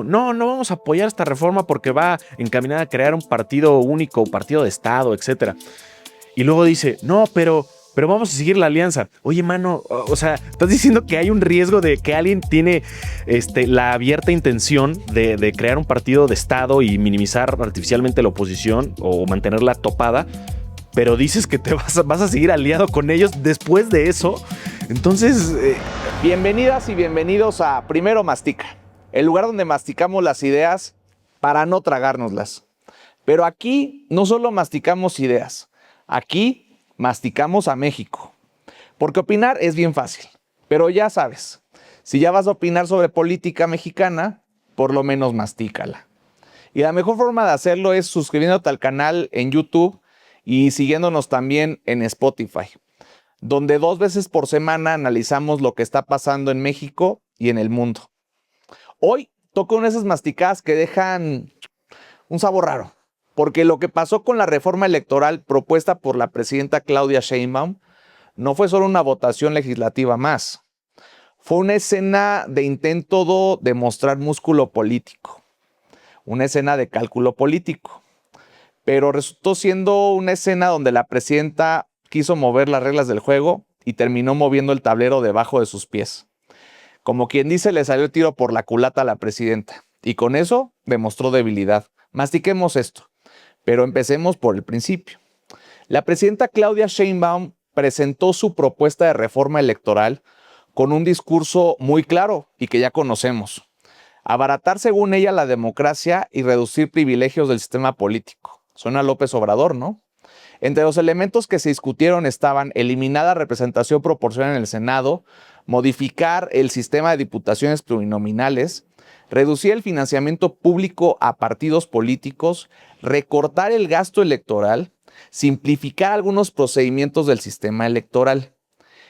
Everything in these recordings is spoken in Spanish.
no vamos a apoyar esta reforma porque va encaminada a crear un partido único, partido de Estado, etcétera. Y luego dice, no, pero vamos a seguir la alianza. Oye, mano, o sea, estás diciendo que hay un riesgo de que alguien tiene la abierta intención de crear un partido de Estado y minimizar artificialmente la oposición o mantenerla topada, pero dices que te vas a seguir aliado con ellos después de eso. Entonces, Bienvenidas y bienvenidos a Primero Mastica, el lugar donde masticamos las ideas para no tragárnoslas. Pero aquí no solo masticamos ideas, aquí masticamos a México. Porque opinar es bien fácil, pero ya sabes, si ya vas a opinar sobre política mexicana, por lo menos mastícala. Y la mejor forma de hacerlo es suscribiéndote al canal en YouTube y siguiéndonos también en Spotify, donde 2 veces por semana analizamos lo que está pasando en México y en el mundo. Hoy toco una de esas masticadas que dejan un sabor raro, porque lo que pasó con la reforma electoral propuesta por la presidenta Claudia Sheinbaum no fue solo una votación legislativa más, fue una escena de intento de mostrar músculo político, una escena de cálculo político, pero resultó siendo una escena donde la presidenta quiso mover las reglas del juego y terminó moviendo el tablero debajo de sus pies. Como quien dice, le salió el tiro por la culata a la presidenta y con eso demostró debilidad. Mastiquemos esto, pero empecemos por el principio. La presidenta Claudia Sheinbaum presentó su propuesta de reforma electoral con un discurso muy claro y que ya conocemos. Abaratar, según ella, la democracia y reducir privilegios del sistema político. Suena a López Obrador, ¿no? Entre los elementos que se discutieron estaban eliminar la representación proporcional en el Senado, modificar el sistema de diputaciones plurinominales, reducir el financiamiento público a partidos políticos, recortar el gasto electoral, simplificar algunos procedimientos del sistema electoral.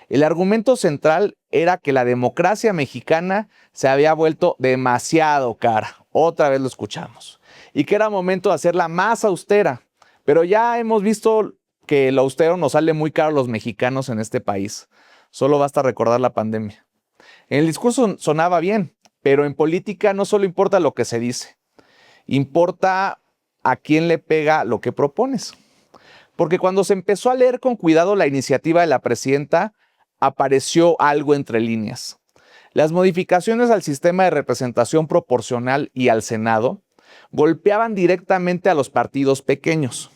El argumento central era que la democracia mexicana se había vuelto demasiado cara, otra vez lo escuchamos, y que era momento de hacerla más austera. Pero ya hemos visto que lo austero nos sale muy caro a los mexicanos en este país. Solo basta recordar la pandemia. En el discurso sonaba bien, pero en política no solo importa lo que se dice, importa a quién le pega lo que propones. Porque cuando se empezó a leer con cuidado la iniciativa de la presidenta, apareció algo entre líneas. Las modificaciones al sistema de representación proporcional y al Senado golpeaban directamente a los partidos pequeños.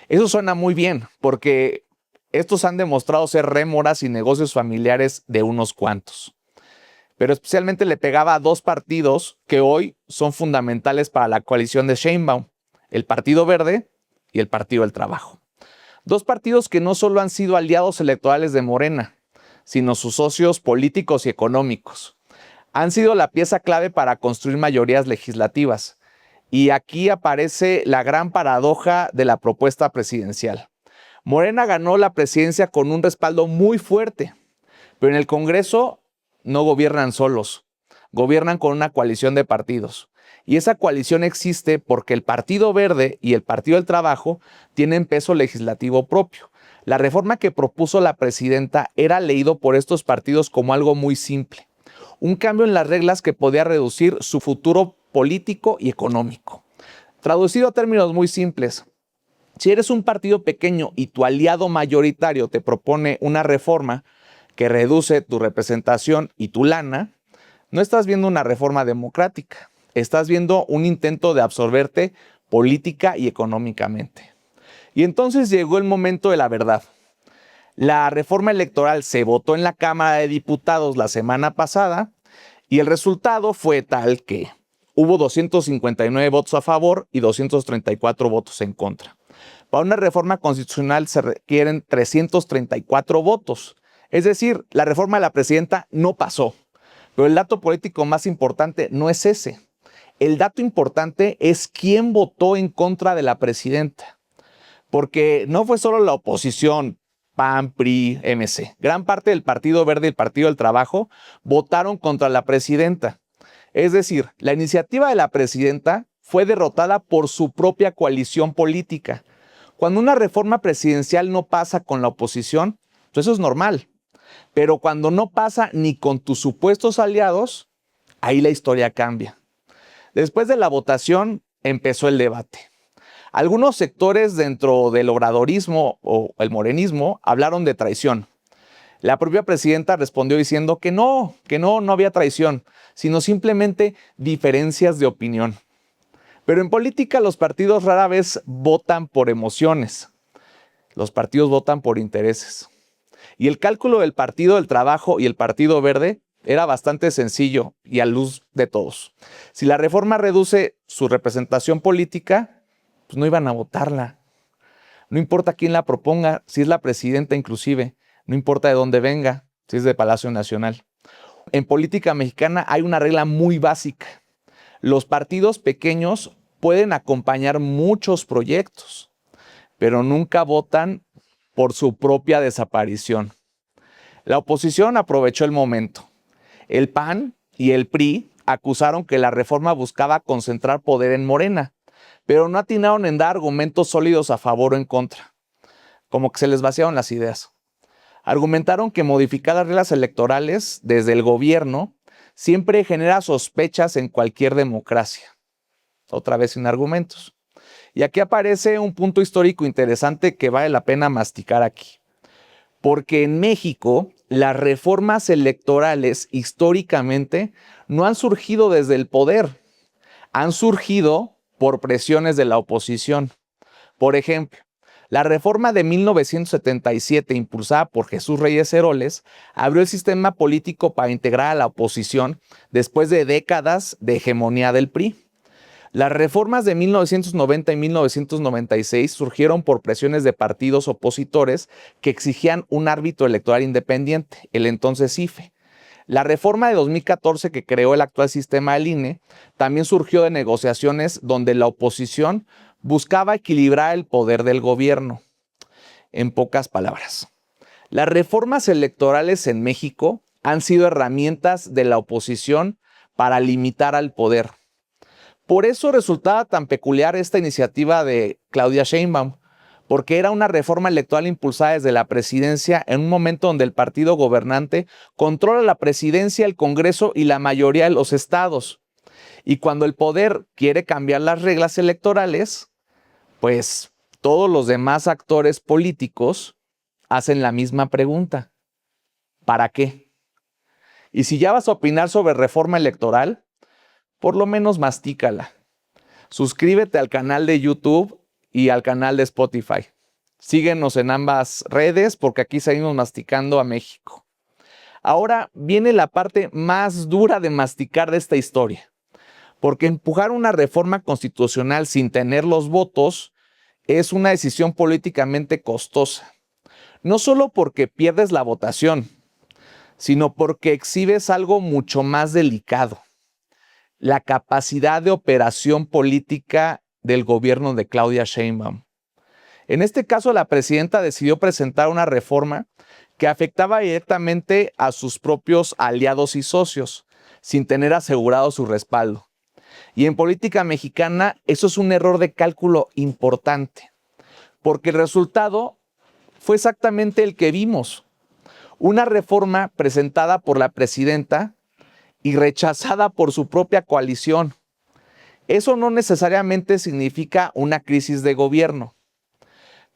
Eso suena muy bien, porque estos han demostrado ser rémoras y negocios familiares de unos cuantos. Pero especialmente le pegaba a 2 partidos que hoy son fundamentales para la coalición de Sheinbaum, el Partido Verde y el Partido del Trabajo. 2 partidos que no solo han sido aliados electorales de Morena, sino sus socios políticos y económicos. Han sido la pieza clave para construir mayorías legislativas. Y aquí aparece la gran paradoja de la propuesta presidencial. Morena ganó la presidencia con un respaldo muy fuerte, pero en el Congreso no gobiernan solos, gobiernan con una coalición de partidos. Y esa coalición existe porque el Partido Verde y el Partido del Trabajo tienen peso legislativo propio. La reforma que propuso la presidenta era leído por estos partidos como algo muy simple, un cambio en las reglas que podía reducir su futuro político y económico. Traducido a términos muy simples, si eres un partido pequeño y tu aliado mayoritario te propone una reforma que reduce tu representación y tu lana, no estás viendo una reforma democrática, estás viendo un intento de absorberte política y económicamente. Y entonces llegó el momento de la verdad. La reforma electoral se votó en la Cámara de Diputados la semana pasada y el resultado fue tal que hubo 259 votos a favor y 234 votos en contra. Para una reforma constitucional se requieren 334 votos. Es decir, la reforma de la presidenta no pasó. Pero el dato político más importante no es ese. El dato importante es quién votó en contra de la presidenta. Porque no fue solo la oposición, PAN, PRI, MC. Gran parte del Partido Verde y el Partido del Trabajo votaron contra la presidenta. Es decir, la iniciativa de la presidenta fue derrotada por su propia coalición política. Cuando una reforma presidencial no pasa con la oposición, pues eso es normal. Pero cuando no pasa ni con tus supuestos aliados, ahí la historia cambia. Después de la votación empezó el debate. Algunos sectores dentro del obradorismo o el morenismo hablaron de traición. La propia presidenta respondió diciendo que no había traición, sino simplemente diferencias de opinión. Pero en política los partidos rara vez votan por emociones. Los partidos votan por intereses. Y el cálculo del Partido del Trabajo y el Partido Verde era bastante sencillo y a luz de todos. Si la reforma reduce su representación política, pues no iban a votarla. No importa quién la proponga, si es la presidenta inclusive, no importa de dónde venga, si es de Palacio Nacional. En política mexicana hay una regla muy básica. Los partidos pequeños pueden acompañar muchos proyectos, pero nunca votan por su propia desaparición. La oposición aprovechó el momento. El PAN y el PRI acusaron que la reforma buscaba concentrar poder en Morena, pero no atinaron en dar argumentos sólidos a favor o en contra. Como que se les vaciaron las ideas. Argumentaron que modificar las reglas electorales desde el gobierno siempre genera sospechas en cualquier democracia. Otra vez sin argumentos. Y aquí aparece un punto histórico interesante que vale la pena masticar aquí. Porque en México las reformas electorales históricamente no han surgido desde el poder, han surgido por presiones de la oposición. Por ejemplo, la reforma de 1977, impulsada por Jesús Reyes Heroles, abrió el sistema político para integrar a la oposición después de décadas de hegemonía del PRI. Las reformas de 1990 y 1996 surgieron por presiones de partidos opositores que exigían un árbitro electoral independiente, el entonces IFE. La reforma de 2014 que creó el actual sistema del INE también surgió de negociaciones donde la oposición buscaba equilibrar el poder del gobierno. En pocas palabras, las reformas electorales en México han sido herramientas de la oposición para limitar al poder. Por eso resultaba tan peculiar esta iniciativa de Claudia Sheinbaum, porque era una reforma electoral impulsada desde la presidencia en un momento donde el partido gobernante controla la presidencia, el Congreso y la mayoría de los estados. Y cuando el poder quiere cambiar las reglas electorales, pues todos los demás actores políticos hacen la misma pregunta. ¿Para qué? Y si ya vas a opinar sobre reforma electoral, por lo menos mastícala. Suscríbete al canal de YouTube y al canal de Spotify. Síguenos en ambas redes porque aquí seguimos masticando a México. Ahora viene la parte más dura de masticar de esta historia. Porque empujar una reforma constitucional sin tener los votos es una decisión políticamente costosa. No solo porque pierdes la votación, sino porque exhibes algo mucho más delicado: la capacidad de operación política del gobierno de Claudia Sheinbaum. En este caso, la presidenta decidió presentar una reforma que afectaba directamente a sus propios aliados y socios, sin tener asegurado su respaldo. Y en política mexicana, eso es un error de cálculo importante, porque el resultado fue exactamente el que vimos: una reforma presentada por la presidenta y rechazada por su propia coalición. Eso no necesariamente significa una crisis de gobierno,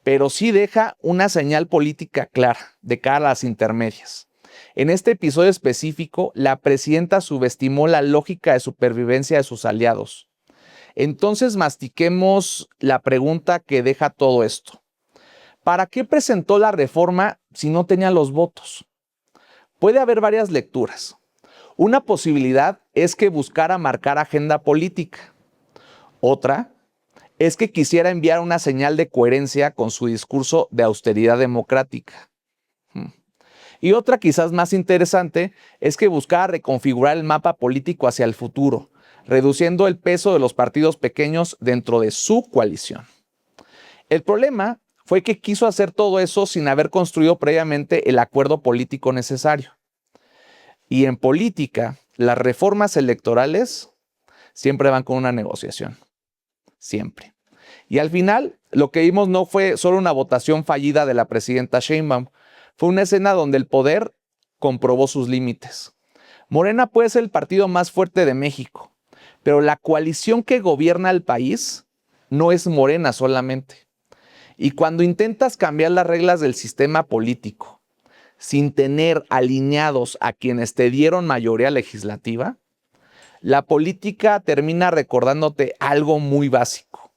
pero sí deja una señal política clara de cara a las intermedias. En este episodio específico, la presidenta subestimó la lógica de supervivencia de sus aliados. Entonces mastiquemos la pregunta que deja todo esto. ¿Para qué presentó la reforma si no tenía los votos? Puede haber varias lecturas. Una posibilidad es que buscara marcar agenda política. Otra es que quisiera enviar una señal de coherencia con su discurso de austeridad democrática. Y otra, quizás más interesante, es que buscara reconfigurar el mapa político hacia el futuro, reduciendo el peso de los partidos pequeños dentro de su coalición. El problema fue que quiso hacer todo eso sin haber construido previamente el acuerdo político necesario. Y en política, las reformas electorales siempre van con una negociación. Siempre. Y al final, lo que vimos no fue solo una votación fallida de la presidenta Sheinbaum, fue una escena donde el poder comprobó sus límites. Morena puede ser el partido más fuerte de México, Pero la coalición que gobierna el país no es Morena solamente. Y cuando intentas cambiar las reglas del sistema político sin tener alineados a quienes te dieron mayoría legislativa, la política termina recordándote algo muy básico.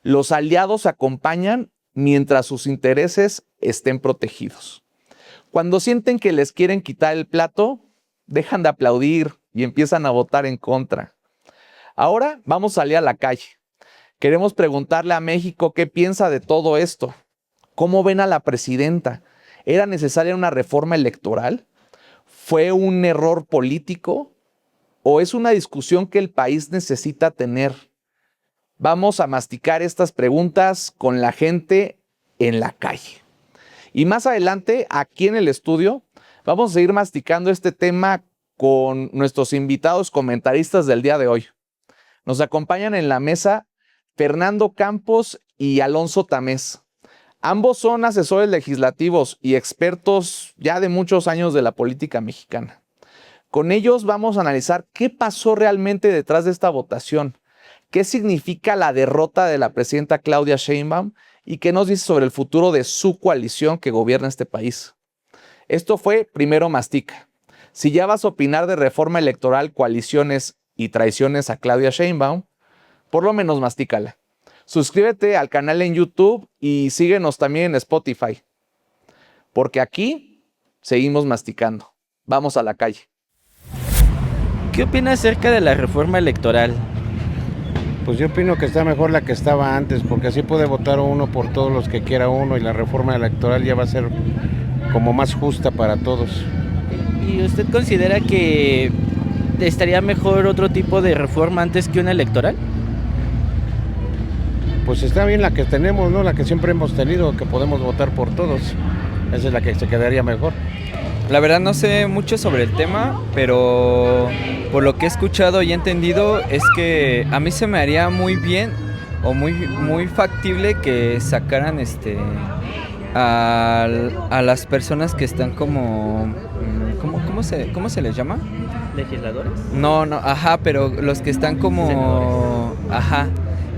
Los aliados acompañan mientras sus intereses estén protegidos. Cuando sienten que les quieren quitar el plato, dejan de aplaudir y empiezan a votar en contra. Ahora vamos a salir a la calle. Queremos preguntarle a México qué piensa de todo esto. ¿Cómo ven a la presidenta? ¿Era necesaria una reforma electoral? ¿Fue un error político? ¿O es una discusión que el país necesita tener? Vamos a masticar estas preguntas con la gente en la calle. Y más adelante, aquí en el estudio, vamos a seguir masticando este tema con nuestros invitados comentaristas del día de hoy. Nos acompañan en la mesa Fernando Campos y Alonso Tamés. Ambos son asesores legislativos y expertos ya de muchos años de la política mexicana. Con ellos vamos a analizar qué pasó realmente detrás de esta votación, qué significa la derrota de la presidenta Claudia Sheinbaum y qué nos dice sobre el futuro de su coalición que gobierna este país. Esto fue Primero Mastica. Si ya vas a opinar de reforma electoral, coaliciones y traiciones a Claudia Sheinbaum, por lo menos mastícala. Suscríbete al canal en YouTube y síguenos también en Spotify, porque aquí seguimos masticando. Vamos a la calle. ¿Qué opinas acerca de la reforma electoral? Pues yo opino que está mejor la que estaba antes, porque así puede votar uno por todos los que quiera uno y la reforma electoral ya va a ser como más justa para todos. ¿Y usted considera que estaría mejor otro tipo de reforma antes que una electoral? Pues está bien la que tenemos, ¿no? La que siempre hemos tenido, que podemos votar por todos. Esa es la que se quedaría mejor. La verdad no sé mucho sobre el tema, pero por lo que he escuchado y he entendido es que a mí se me haría muy bien o muy factible que sacaran a las personas que están como ¿cómo se les llama? ¿Legisladores? No, ajá, pero los que están como ajá,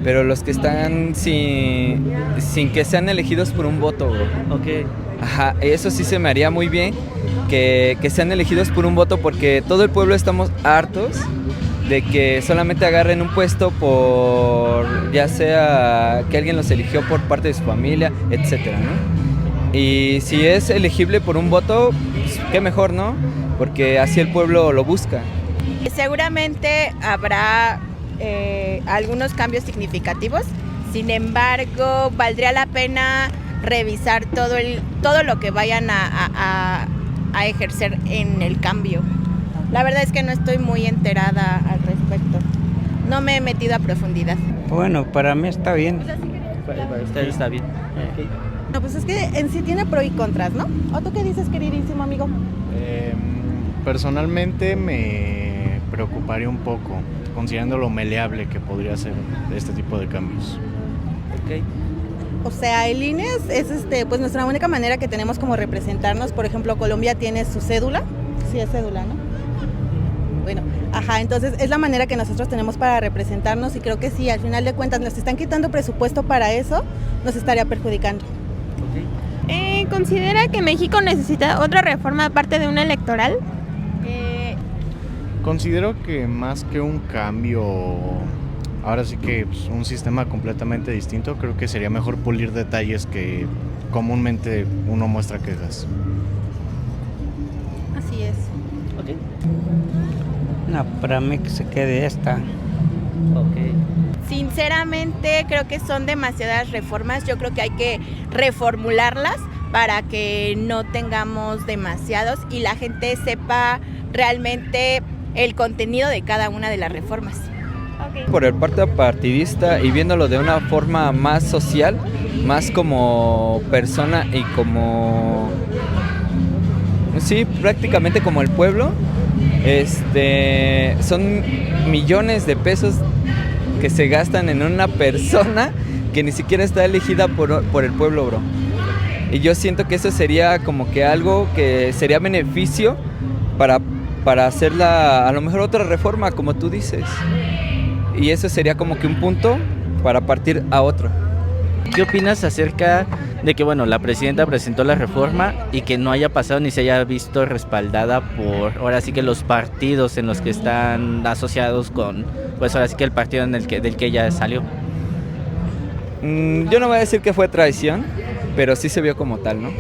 pero los que están sin que sean elegidos por un voto, bro. Ok. Ajá, eso sí se me haría muy bien, que sean elegidos por un voto, porque todo el pueblo estamos hartos de que solamente agarren un puesto por, ya sea que alguien los eligió por parte de su familia, etcétera, ¿no? Y si es elegible por un voto, pues, qué mejor, ¿no? Porque así el pueblo lo busca. Seguramente habrá algunos cambios significativos, sin embargo, valdría la pena revisar todo lo que vayan a ejercer en el cambio. La verdad es que no estoy muy enterada al respecto. No me he metido a profundidad. Bueno, para mí está bien. Para usted está bien. Okay. No, pues es que en sí tiene pro y contras, ¿no? ¿O tú qué dices, queridísimo amigo? Personalmente me preocuparía un poco, considerando lo maleable que podría ser este tipo de cambios. Okay. O sea, el INE es pues nuestra única manera que tenemos como representarnos. Por ejemplo, Colombia tiene su cédula. Sí, es cédula, ¿no? Bueno, ajá, entonces es la manera que nosotros tenemos para representarnos y creo que sí, al final de cuentas nos están quitando presupuesto para eso, nos estaría perjudicando. Okay. ¿Considera que México necesita otra reforma aparte de una electoral? Considero que más que un cambio, ahora sí que pues, un sistema completamente distinto, creo que sería mejor pulir detalles que comúnmente uno muestra quejas. Así es. Okay. No, para mí que se quede esta. Okay. Sinceramente creo que son demasiadas reformas, yo creo que hay que reformularlas para que no tengamos demasiados y la gente sepa realmente el contenido de cada una de las reformas. Okay. Por el parte partidista y viéndolo de una forma más social, más como persona y como, sí, prácticamente como el pueblo, son millones de pesos que se gastan en una persona que ni siquiera está elegida por el pueblo, bro. Y yo siento que eso sería como que algo que sería beneficio para hacer a lo mejor otra reforma, como tú dices. y eso sería como que un punto para partir a otro. ¿Qué opinas acerca de que, bueno, la presidenta presentó la reforma y que no haya pasado ni se haya visto respaldada por, ahora sí que los partidos en los que están asociados con, pues ahora sí que el partido del que ella salió? Yo no voy a decir que fue traición, pero sí se vio como tal, ¿no?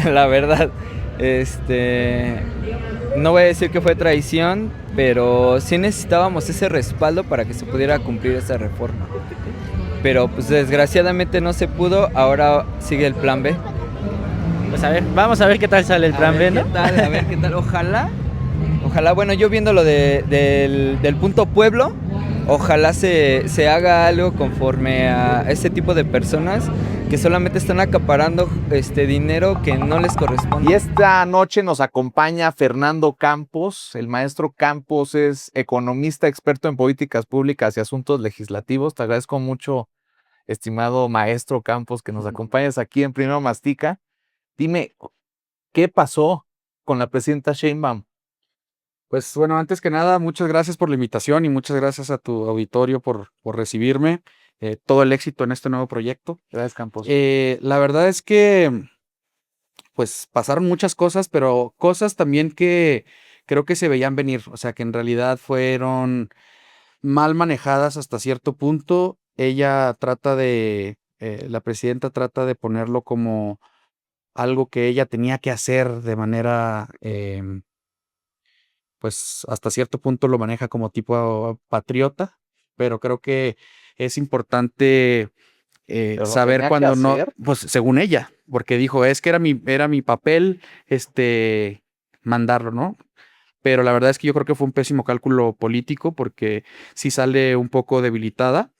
La verdad, no voy a decir que fue traición, pero sí necesitábamos ese respaldo para que se pudiera cumplir esa reforma. Pero pues desgraciadamente no se pudo, ahora sigue el plan B. Pues a ver, vamos a ver qué tal sale el plan B, ¿no? A ver qué tal, ojalá, bueno, yo viendo lo del punto pueblo, ojalá se haga algo conforme a ese tipo de personas que solamente están acaparando dinero que no les corresponde. Y esta noche nos acompaña Fernando Campos. El maestro Campos es economista, experto en políticas públicas y asuntos legislativos. Te agradezco mucho, estimado maestro Campos, que nos acompañes aquí en Primero Mastica. Dime, ¿qué pasó con la presidenta Sheinbaum? Pues bueno, antes que nada, muchas gracias por la invitación y muchas gracias a tu auditorio por recibirme. Todo el éxito en este nuevo proyecto. Gracias, Campos. La verdad es que pues pasaron muchas cosas, pero cosas también que creo que se veían venir, o sea, que en realidad fueron mal manejadas hasta cierto punto. Ella la presidenta trata de ponerlo como algo que ella tenía que hacer de manera, pues hasta cierto punto lo maneja como tipo patriota, pero creo que es importante saber cuando no, pues según ella, porque dijo, es que era mi papel, mandarlo, ¿no? Pero la verdad es que yo creo que fue un pésimo cálculo político porque sí sale un poco debilitada.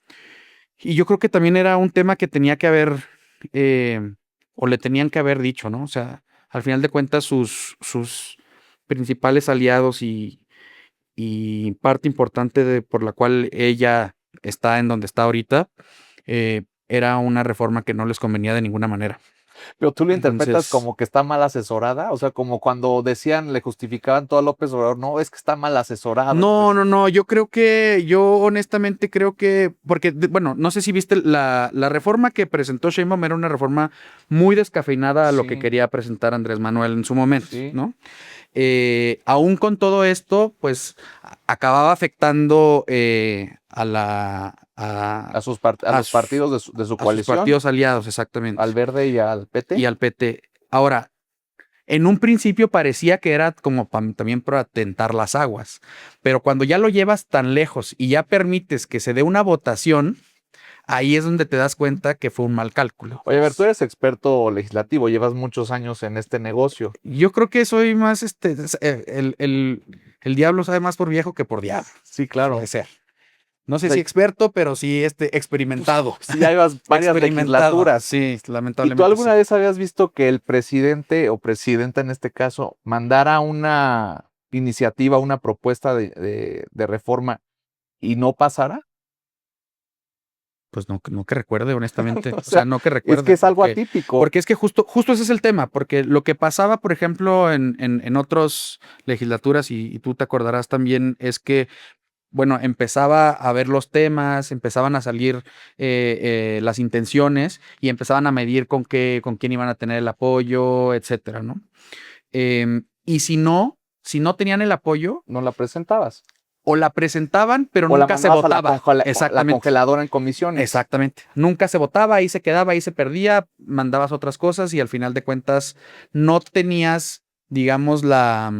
Y yo creo que también era un tema que tenía que haber, o le tenían que haber dicho, ¿no? O sea, al final de cuentas sus principales aliados y parte importante por la cual ella está en donde está ahorita, era una reforma que no les convenía de ninguna manera. Pero tú lo interpretas como que está mal asesorada, o sea, como cuando decían, le justificaban todo a López Obrador, no, es que está mal asesorada. No, yo honestamente creo que, porque, bueno, no sé si viste la reforma que presentó Sheinbaum, era una reforma muy descafeinada a lo que quería presentar Andrés Manuel en su momento, ¿no? Aún con todo esto, pues acababa afectando a sus partidos de su coalición. A sus partidos aliados, exactamente. Al Verde y al PT. Ahora, en un principio parecía que era como también para tentar las aguas, pero cuando ya lo llevas tan lejos y ya permites que se dé una votación, ahí es donde te das cuenta que fue un mal cálculo. Oye, a ver, tú eres experto legislativo, llevas muchos años en este negocio. Yo creo que soy más, el diablo sabe más por viejo que por diablo. Sí, claro. Puede ser. No sé si experto, pero sí experimentado. Sí, ya llevas varias legislaturas. Sí, lamentablemente. ¿Y tú alguna vez habías visto que el presidente o presidenta en este caso mandara una iniciativa, una propuesta de reforma y no pasara? Pues no que recuerde, honestamente. O sea, no que recuerde. Es que es algo atípico. Porque es que justo ese es el tema. Porque lo que pasaba, por ejemplo, en otras legislaturas, y tú te acordarás también, es que bueno, empezaba a ver los temas, empezaban a salir las intenciones y empezaban a medir con quién iban a tener el apoyo, etcétera, ¿no? Y si no tenían el apoyo, no la presentabas. O la presentaban, pero nunca se votaba. Exactamente. La congeladora en comisiones. Exactamente. Nunca se votaba, ahí se quedaba, ahí se perdía, mandabas otras cosas y al final de cuentas no tenías, digamos, la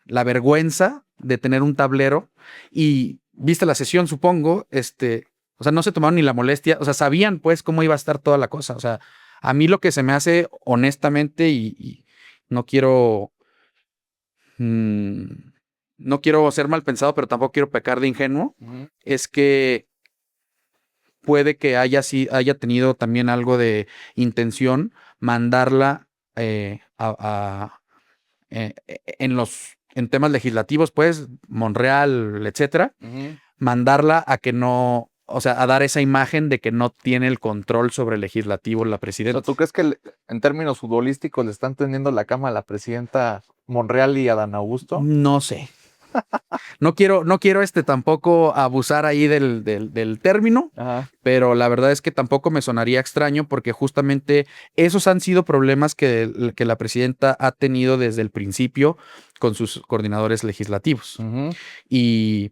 vergüenza de tener un tablero y viste la sesión, supongo, o sea, no se tomaron ni la molestia, o sea, sabían pues cómo iba a estar toda la cosa. O sea, a mí lo que se me hace honestamente y no quiero ser mal pensado, pero tampoco quiero pecar de ingenuo, es que puede que haya tenido también algo de intención mandarla en temas legislativos, pues, Monreal, etcétera, mandarla a que no, o sea, a dar esa imagen de que no tiene el control sobre el legislativo la presidenta. O sea, ¿tú crees que en términos futbolísticos le están tendiendo la cama a la presidenta Monreal y a Dan Augusto? No sé. No quiero tampoco abusar ahí del término, Ajá. pero la verdad es que tampoco me sonaría extraño porque justamente esos han sido problemas que la presidenta ha tenido desde el principio con sus coordinadores legislativos. Ujú. Y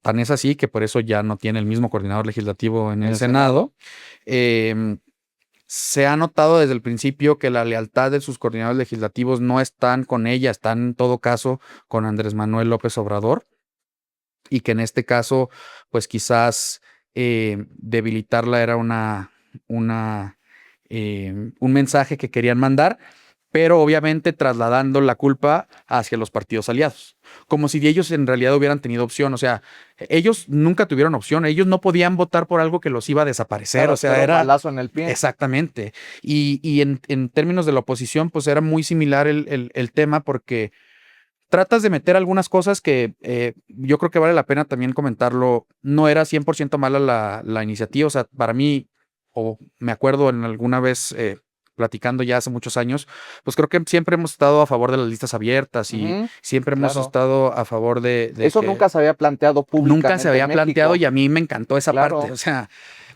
tan es así que por eso ya no tiene el mismo coordinador legislativo en el Senado. Se ha notado desde el principio que la lealtad de sus coordinadores legislativos no están con ella, están en todo caso con Andrés Manuel López Obrador, y que en este caso, pues quizás debilitarla era un mensaje que querían mandar, pero obviamente trasladando la culpa hacia los partidos aliados, como si ellos en realidad hubieran tenido opción. O sea, ellos nunca tuvieron opción, ellos no podían votar por algo que los iba a desaparecer. Claro, o sea, pero era balazo en el pie. exactamente. Y en términos de la oposición, pues era muy similar el tema, porque tratas de meter algunas cosas que yo creo que vale la pena también comentarlo. No era 100% mala la iniciativa. O sea, para mí, o me acuerdo en alguna vez platicando ya hace muchos años, pues creo que siempre hemos estado a favor de las listas abiertas y Ujú, siempre hemos claro. estado a favor de Eso que nunca se había planteado públicamente nunca se había en México. planteado, y a mí me encantó esa Claro. parte. O sea,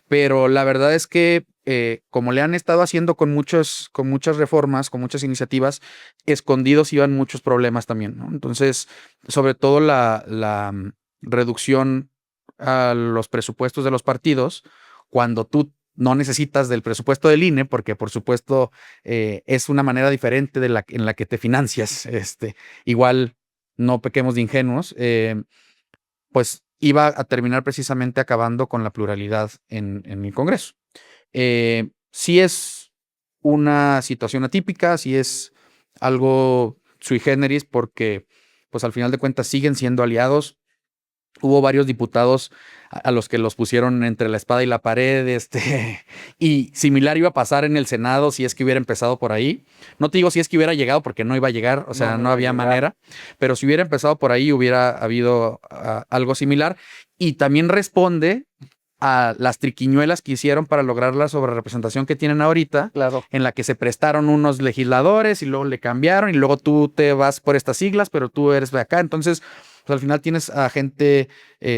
pero la verdad es que como le han estado haciendo con muchas reformas, con muchas iniciativas, escondidos iban muchos problemas también, ¿no? Entonces, sobre todo la reducción a los presupuestos de los partidos, cuando tú no necesitas del presupuesto del INE, porque por supuesto es una manera diferente en la que te financias. Igual no pequemos de ingenuos, pues iba a terminar precisamente acabando con la pluralidad en el Congreso. Sí es una situación atípica, sí es algo sui generis, porque pues al final de cuentas siguen siendo aliados. Hubo varios diputados a los que los pusieron entre la espada y la pared, y similar iba a pasar en el Senado si es que hubiera empezado por ahí. No te digo si es que hubiera llegado, porque no iba a llegar, o sea, no iba a había llegar. manera, pero si hubiera empezado por ahí hubiera habido algo similar, y también responde a las triquiñuelas que hicieron para lograr la sobrerepresentación que tienen ahorita, Claro. en la que se prestaron unos legisladores y luego le cambiaron, y luego tú te vas por estas siglas, pero tú eres de acá. Entonces, pues al final tienes a gente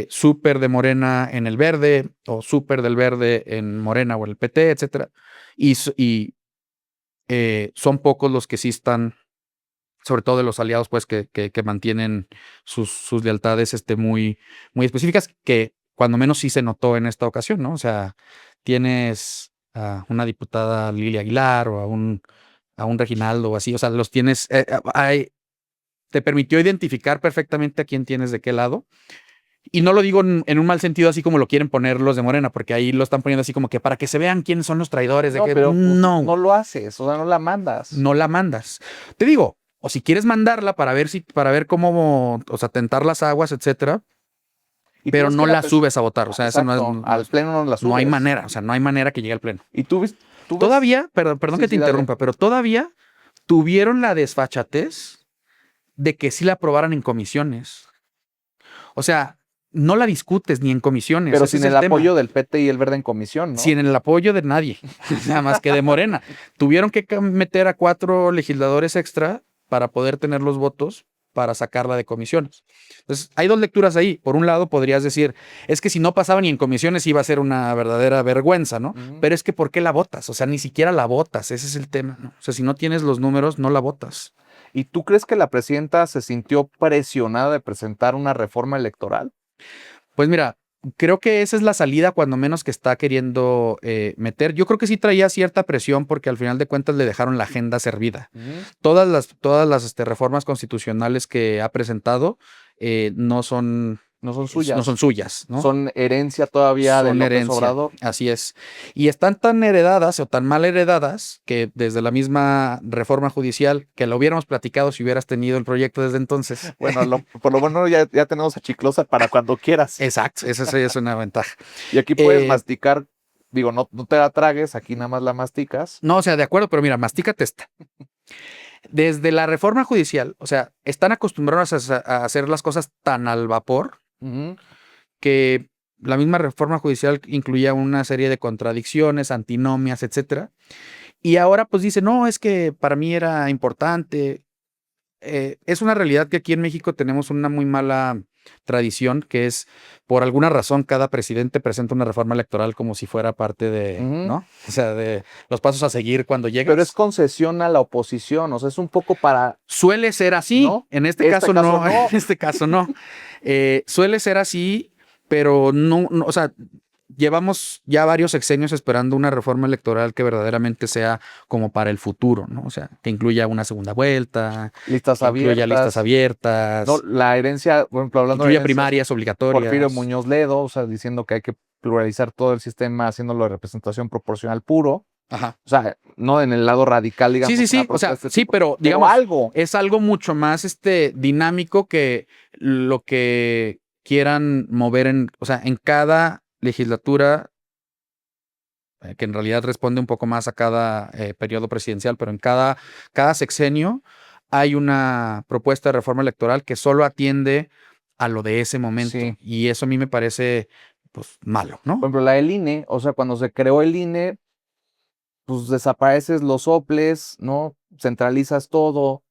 súper de Morena en el Verde, o súper del Verde en Morena o en el PT, etcétera. Y son pocos los que sí están, sobre todo de los aliados, pues que mantienen sus lealtades muy, muy específicas, que cuando menos sí se notó en esta ocasión, ¿no? O sea, tienes a una diputada Lilia Aguilar o a un Reginaldo o así, o sea, los tienes, te permitió identificar perfectamente a quién tienes de qué lado. Y no lo digo en un mal sentido, así como lo quieren poner los de Morena, porque ahí lo están poniendo así como que para que se vean quiénes son los traidores. No, pero pues, no, no lo haces, o sea, no la mandas. no la mandas. Te digo, o si quieres mandarla para ver cómo, o sea, tentar las aguas, etcétera, ¿Y tú pero ves no que la subes a votar. O sea, eso Exacto, no es, al pleno no la subes. no hay manera. O sea, no hay manera que llegue al pleno. Y tú ves Todavía, perdón Sí, que te sí, dale. interrumpa, pero todavía tuvieron la desfachatez de que sí la aprobaran en comisiones. O sea, no la discutes ni en comisiones. Pero ese sin es el tema. apoyo del PT y el Verde en comisión, ¿no? Sin el apoyo de nadie, nada más que de Morena. Tuvieron que meter a 4 legisladores extra para poder tener los votos para sacarla de comisiones. Entonces, hay 2 lecturas ahí. Por un lado, podrías decir, es que si no pasaba ni en comisiones iba a ser una verdadera vergüenza, ¿no? Ujú. Pero es que ¿por qué la votas? O sea, ni siquiera la votas, ese es el tema, ¿no? O sea, si no tienes los números, no la votas. ¿Y tú crees que la presidenta se sintió presionada de presentar una reforma electoral? Pues mira, creo que esa es la salida, cuando menos, que está queriendo meter. Yo creo que sí traía cierta presión, porque al final de cuentas le dejaron la agenda servida. Todas las reformas constitucionales que ha presentado no son suyas. No son suyas, ¿no? Son herencia todavía de Son López herencia, Obrador. así es. Y están tan heredadas o tan mal heredadas que desde la misma reforma judicial, que lo hubiéramos platicado si hubieras tenido el proyecto desde entonces. Bueno, por lo menos ya tenemos a Chiclosa para cuando quieras. Exacto, esa es una ventaja. Y aquí puedes masticar, digo, no te la tragues, aquí nada más la masticas. No, o sea, de acuerdo, pero mira, mastícate esta. Desde la reforma judicial, o sea, están acostumbrados a hacer las cosas tan al vapor, que la misma reforma judicial incluía una serie de contradicciones, antinomias, etcétera. Y ahora pues dice, no, es que para mí era importante. es una realidad que aquí en México tenemos una muy mala tradición, que es, por alguna razón, cada presidente presenta una reforma electoral como si fuera parte de, ¿no? O sea, de los pasos a seguir cuando llegas. Pero es concesión a la oposición, o sea, es un poco para... Suele ser así, ¿no? en este caso no, en este caso no. Suele ser así, pero no, o sea, llevamos ya varios sexenios esperando una reforma electoral que verdaderamente sea como para el futuro, ¿no? O sea, que incluya una segunda vuelta, listas que incluya listas abiertas, No, la herencia, por ejemplo, hablando de incluya herencias, primarias obligatorias. Porfirio Muñoz Ledo, o sea, diciendo que hay que pluralizar todo el sistema haciéndolo de representación proporcional puro. Ajá. O sea, no en el lado radical, digamos. Sí. O sea, sí, pero digamos, algo. Es algo mucho más dinámico que lo que quieran mover o sea, en cada legislatura, que en realidad responde un poco más a cada periodo presidencial, pero en cada sexenio hay una propuesta de reforma electoral que solo atiende a lo de ese momento. Sí. Y eso a mí me parece, pues, malo, ¿no? Por ejemplo, la del INE, o sea, cuando se creó el INE, pues desapareces los soples, ¿no? Centralizas todo.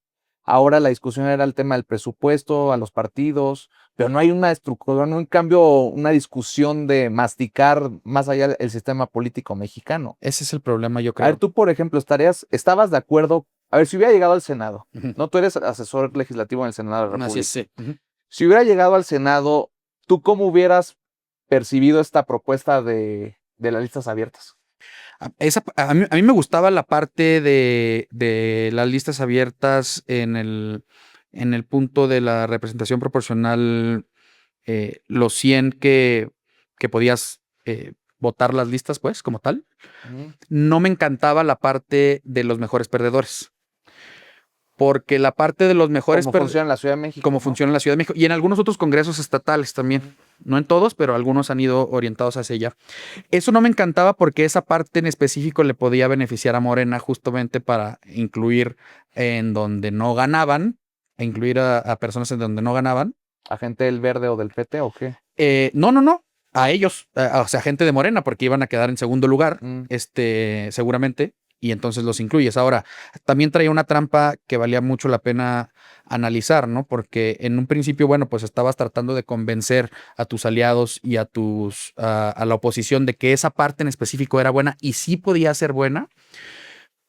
Ahora la discusión era el tema del presupuesto a los partidos, pero no hay una estructura, no hay un cambio, una discusión de masticar más allá del sistema político mexicano. Ese es el problema, yo creo. A ver, tú, por ejemplo, estabas de acuerdo, a ver, si hubiera llegado al Senado, ¿no? Tú eres asesor legislativo en el Senado de la República. Así es, sí. Si hubiera llegado al Senado, ¿tú cómo hubieras percibido esta propuesta de las listas abiertas? A mí me gustaba la parte de las listas abiertas en el punto de la representación proporcional, los 100 que podías votar las listas, pues, como tal. No me encantaba la parte de los mejores perdedores. Porque la parte de los mejores... Como funciona en la Ciudad de México. Como funciona en la Ciudad de México. Y en algunos otros congresos estatales también. No en todos, pero algunos han ido orientados hacia allá. Eso no me encantaba porque esa parte en específico le podía beneficiar a Morena justamente para incluir en donde no ganaban, e incluir a personas en donde no ganaban. ¿A gente del Verde o del PT o qué? No. A ellos, o sea, gente de Morena, porque iban a quedar en segundo lugar, seguramente. Y entonces los incluyes. Ahora, también traía una trampa que valía mucho la pena analizar, ¿no? Porque en un principio, bueno, pues estabas tratando de convencer a tus aliados y a la oposición de que esa parte en específico era buena y sí podía ser buena,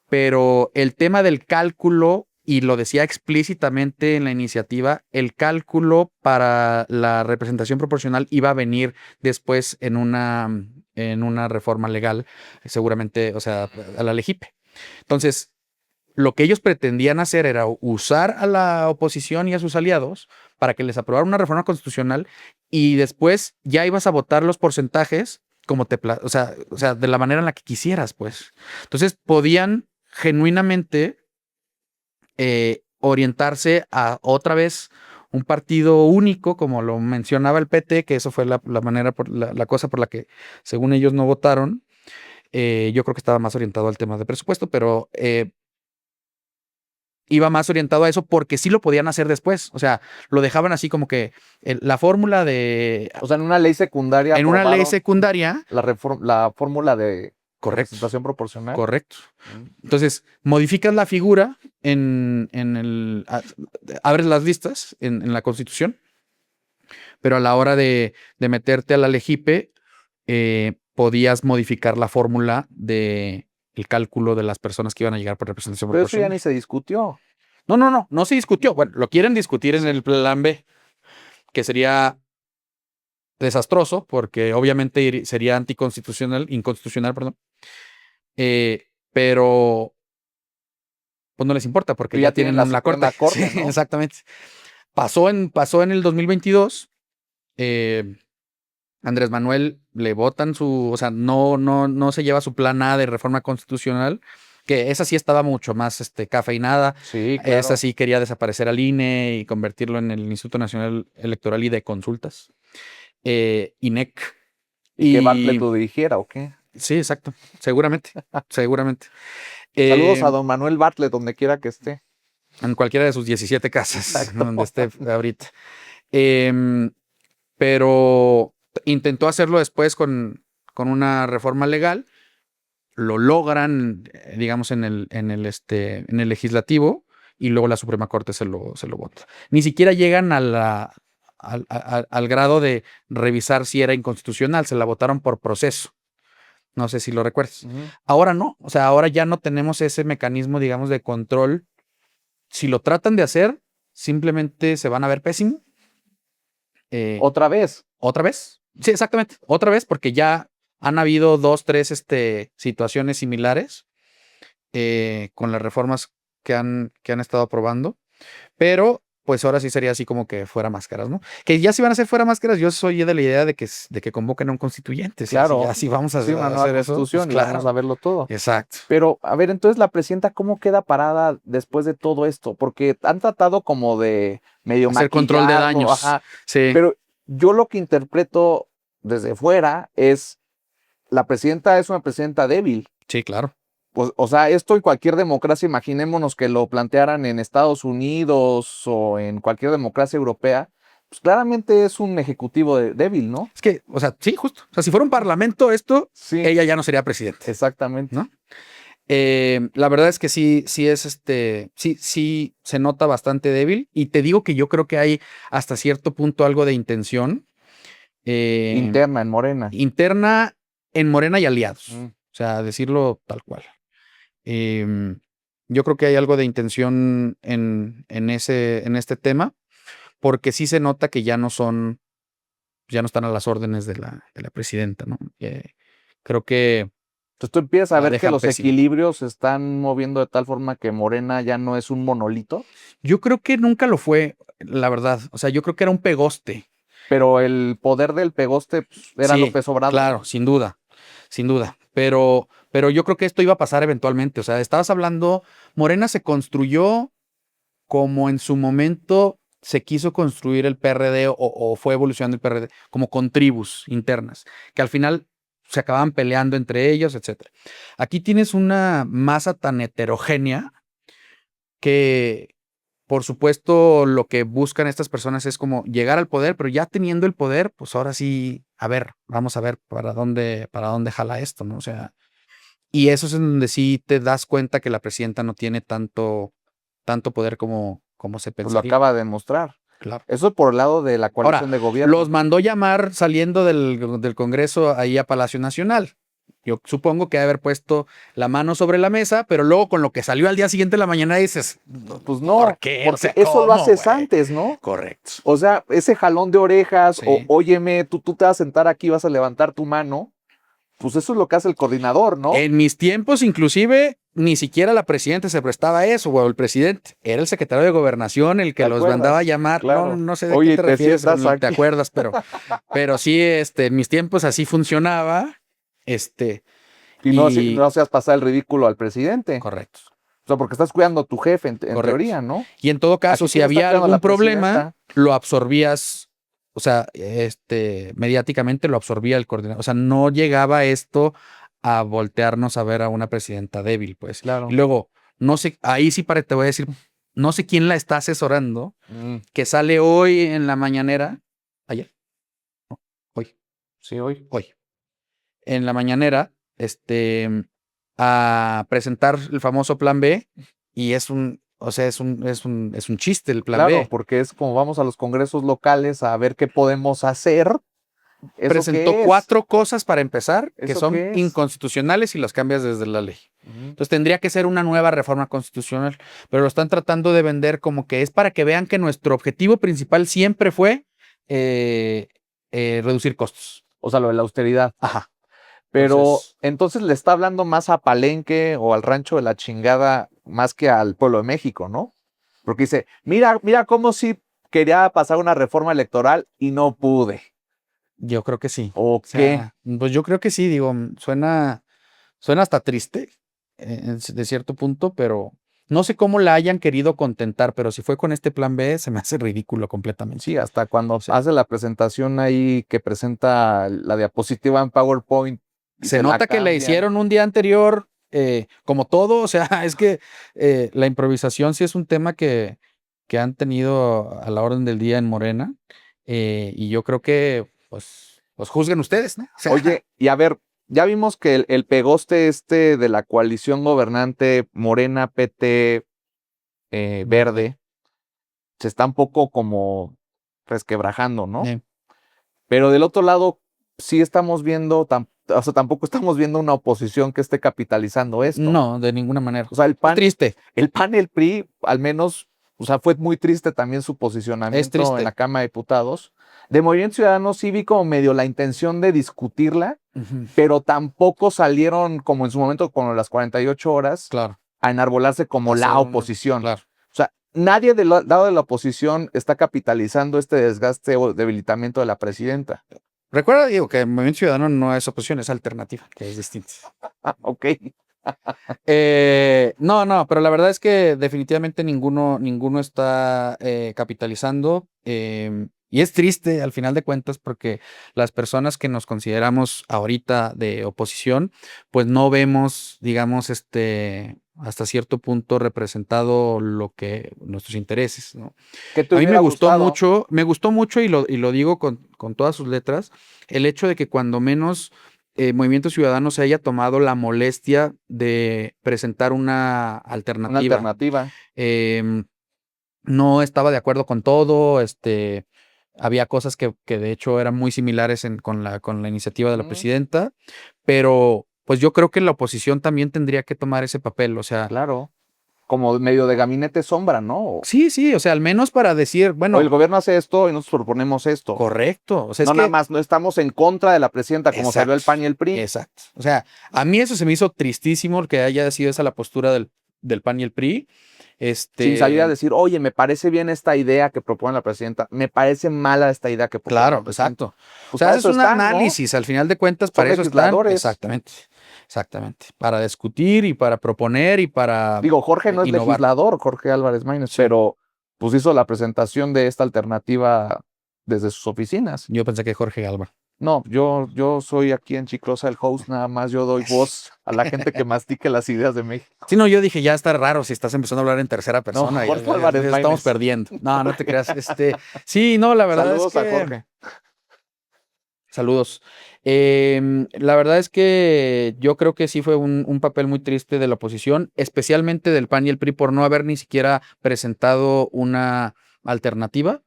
pero el tema del cálculo, y lo decía explícitamente en la iniciativa, el cálculo para la representación proporcional iba a venir después en una reforma legal, seguramente, o sea, a la LEGIPE. Entonces, lo que ellos pretendían hacer era usar a la oposición y a sus aliados para que les aprobaran una reforma constitucional y después ya ibas a votar los porcentajes como o sea, de la manera en la que quisieras, pues. Entonces, podían genuinamente orientarse a otra vez un partido único, como lo mencionaba el PT, que eso fue la manera, la cosa por la que, según ellos, no votaron. Yo creo que estaba más orientado al tema de presupuesto, pero iba más orientado a eso porque sí lo podían hacer después. O sea, lo dejaban así como que la fórmula de... O sea, en una ley secundaria. En una ley secundaria. La fórmula de... Correcto. Representación proporcional. Correcto. Entonces, modificas la figura abres las listas en la Constitución, pero a la hora de meterte a la LEGIPE, podías modificar la fórmula de el cálculo de las personas que iban a llegar por representación proporcional. Pero eso ya ni se discutió. No se discutió. Bueno, lo quieren discutir en el plan B, que sería desastroso, porque obviamente sería inconstitucional, perdón. Pero pues no les importa porque ya tienen la corte. Sí, ¿no? Exactamente. Pasó en el 2022. Andrés Manuel le votan o sea, no se lleva su plan A de reforma constitucional, que esa sí estaba mucho más cafeinada. Sí, claro. Esa sí quería desaparecer al INE y convertirlo en el Instituto Nacional Electoral y de Consultas. INEC. ¿Y que Bartlett lo dirigiera o qué? Sí, exacto. Seguramente. Saludos a don Manuel Bartlett, donde quiera que esté. En cualquiera de sus 17 casas, exacto, donde esté ahorita. Pero intentó hacerlo después con una reforma legal. Lo logran, digamos, en el legislativo. y luego la Suprema Corte se lo vota. Ni siquiera llegan al grado de revisar si era inconstitucional, se la votaron por proceso. No sé si lo recuerdas. Ahora no, o sea, ahora ya no tenemos ese mecanismo, digamos, de control. Si lo tratan de hacer, simplemente se van a ver pésimo. ¿Otra vez? ¿Otra vez? Sí, exactamente. Otra vez, porque ya han habido 2, 3 situaciones similares con las reformas que han estado aprobando. Pero pues ahora sí sería así como que fuera máscaras, ¿no? Que ya si van a ser fuera máscaras, yo soy de la idea de que convoquen a un constituyente. Claro. Así vamos a, Sí, una nueva hacer eso. constitución, Pues, y vamos a verlo todo. Exacto. Pero, a ver, entonces la presidenta, ¿cómo queda parada después de todo esto? Porque han tratado como de medio Hacer control de maquillarlo, daños. ajá. Sí. Pero yo lo que interpreto desde fuera es, la presidenta es una presidenta débil. Sí, claro. Pues, o sea, esto en cualquier democracia, imaginémonos que lo plantearan en Estados Unidos o en cualquier democracia europea, pues claramente es un ejecutivo débil, ¿no? Es que, o sea, sí, justo. O sea, si fuera un parlamento esto, Sí. ella ya no sería presidente. Exactamente. ¿No? La verdad es que sí es sí se nota bastante débil. Y te digo que yo creo que hay hasta cierto punto algo de intención. Interna en Morena. Interna en Morena y aliados. Mm. O sea, decirlo tal cual. Yo creo que hay algo de intención en este tema, porque sí se nota que ya no están a las órdenes de la presidenta, ¿no? Creo que Entonces tú empiezas a la ver que dejan los pésima. equilibrios se están moviendo de tal forma que Morena ya no es un monolito. Yo creo que nunca lo fue, la verdad. O sea, yo creo que era un pegoste. Pero el poder del pegoste pues, era Sí, López Obrador. claro, sin duda. Pero yo creo que esto iba a pasar eventualmente. O sea, estabas hablando, Morena se construyó como en su momento se quiso construir el PRD o fue evolucionando el PRD, como con tribus internas, que al final se acababan peleando entre ellos, etc. Aquí tienes una masa tan heterogénea que, por supuesto, lo que buscan estas personas es como llegar al poder, pero ya teniendo el poder, pues ahora sí, vamos a ver para dónde jala esto, ¿no? O sea, y eso es en donde sí te das cuenta que la presidenta no tiene tanto poder como se Pues lo pensaría. acaba de demostrar. Claro. Eso por el lado de la coalición Ahora, de gobierno. los mandó llamar saliendo del Congreso ahí a Palacio Nacional. Yo supongo que ha de haber puesto la mano sobre la mesa, pero luego con lo que salió al día siguiente de la mañana dices, Pues no, ¿por qué? porque O sea, eso lo ¿cómo, haces güey? antes, ¿no? Correcto. O sea, ese jalón de orejas, Sí. o óyeme, tú te vas a sentar aquí, vas a levantar tu mano, pues eso es lo que hace el coordinador, ¿no? En mis tiempos, inclusive, ni siquiera la presidenta se prestaba a eso, o el presidente. Era el secretario de Gobernación el que ¿Te los acuerdas? mandaba a llamar. Claro. No sé de Oye, qué te te refieres, sientas no te aquí. acuerdas, pero sí, en mis tiempos así funcionaba. Y no seas pasar el ridículo al presidente. Correcto. O sea, porque estás cuidando a tu jefe, en Correcto. teoría, ¿no? Y en todo caso, Aquí si quién está había cuidando a la algún problema, presidenta. lo absorbías, o sea, mediáticamente lo absorbía el coordinador. O sea, no llegaba esto a voltearnos a ver a una presidenta débil, pues. Claro. Y luego, no sé, ahí sí te voy a decir, no sé quién la está asesorando, que sale hoy en la mañanera, ayer, no, hoy. Sí, hoy. En la mañanera, a presentar el famoso plan B, y es un chiste el plan Claro, B. porque es como vamos a los congresos locales a ver qué podemos hacer. ¿Eso Presentó qué es? 4 cosas para empezar que ¿Eso son qué es? inconstitucionales y las cambias desde la ley. Entonces tendría que ser una nueva reforma constitucional, pero lo están tratando de vender como que es para que vean que nuestro objetivo principal siempre fue reducir costos. O sea, lo de la austeridad. Ajá. Pero entonces le está hablando más a Palenque o al rancho de la chingada más que al pueblo de México, ¿no? Porque dice, mira cómo sí quería pasar una reforma electoral y no pude. Yo creo que sí. ¿O sea, pues yo creo que sí, digo, suena hasta triste de cierto punto, pero no sé cómo la hayan querido contentar, pero si fue con este plan B, se me hace ridículo completamente. Sí, hasta cuando hace la presentación ahí que presenta la diapositiva en PowerPoint. Se nota que la hicieron un día anterior, como todo, o sea, es que la improvisación sí es un tema que han tenido a la orden del día en Morena, y yo creo que, pues juzguen ustedes, ¿no? O sea, Oye, y a ver, ya vimos que el pegoste de la coalición gobernante Morena, PT, verde, se está un poco como resquebrajando, ¿no? Sí. Pero del otro lado, sí estamos viendo, o sea, tampoco estamos viendo una oposición que esté capitalizando esto. No, de ninguna manera. O sea, Es triste. el PAN y el PRI, al menos, o sea, fue muy triste también su Es posicionamiento triste. en la Cámara de Diputados. De Movimiento Ciudadano sí vi como medio la intención de discutirla, pero tampoco salieron, como en su momento con las 48 horas, Claro. a enarbolarse como Hacer la una- oposición. Claro. O sea, nadie del lado de la oposición está capitalizando este desgaste o debilitamiento de la presidenta. Recuerda, digo, que el Movimiento Ciudadano no es oposición, es alternativa, que es distinto. Ok. No, pero la verdad es que definitivamente ninguno está capitalizando. Y es triste al final de cuentas porque las personas que nos consideramos ahorita de oposición, pues no vemos, digamos, hasta cierto punto representado lo que nuestros intereses, ¿no? ¿Qué te A mí me hubiera gustó gustado? mucho, y lo digo con todas sus letras, el hecho de que cuando menos Movimiento Ciudadano se haya tomado la molestia de presentar una alternativa. Una alternativa. No estaba de acuerdo con todo, había cosas que de hecho eran muy similares con la iniciativa de la presidenta, pero pues yo creo que la oposición también tendría que tomar ese papel, o sea. Claro. Como medio de gabinete sombra, ¿no? Sí, o sea, al menos para decir, bueno. O el gobierno hace esto y nosotros proponemos esto. Correcto. O sea, no nada más, no estamos en contra de la presidenta, como salió el PAN y el PRI. Exacto. O sea, a mí eso se me hizo tristísimo que haya sido esa la postura del PAN y el PRI. Sin salir a decir, oye, me parece bien esta idea que propone la presidenta, me parece mala esta idea que propone la presidenta. Exacto. Pues o sea, es un análisis, al final de cuentas, para eso están. Exactamente. Para discutir y para proponer y para. Digo, Jorge no es innovar. legislador, Jorge Álvarez Maínez, pero pues hizo la presentación de esta alternativa desde sus oficinas. Yo pensé que Jorge Álvarez. No, yo soy aquí en Chiclosa el host, nada más yo doy voz a la gente que mastique las ideas de México. Sí, no, yo dije, ya está raro si estás empezando a hablar en tercera persona. Jorge ya Álvarez estamos Maínez. perdiendo. No te creas. Sí, no, la verdad Saludos es que. a Jorge. Saludos. La verdad es que yo creo que sí fue un papel muy triste de la oposición, especialmente del PAN y el PRI por no haber ni siquiera presentado una alternativa.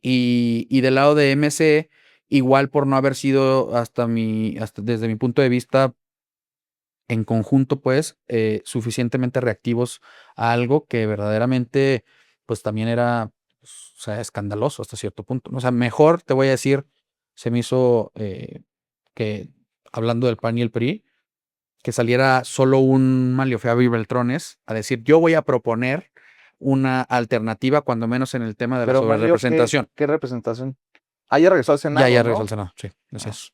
Y del lado de MC, igual por no haber sido hasta desde mi punto de vista, en conjunto, pues, suficientemente reactivos a algo que verdaderamente, pues también era, o sea, escandaloso hasta cierto punto, ¿no? O sea, mejor te voy a decir, se me hizo que, hablando del PAN y el PRI, que saliera solo un Manlio Fabio y Beltrones a decir, yo voy a proponer una alternativa, cuando menos en el tema de la sobrerepresentación. ¿Qué representación? Ya regresó al Senado. Ya ¿no? regresó al Senado, sí, así es.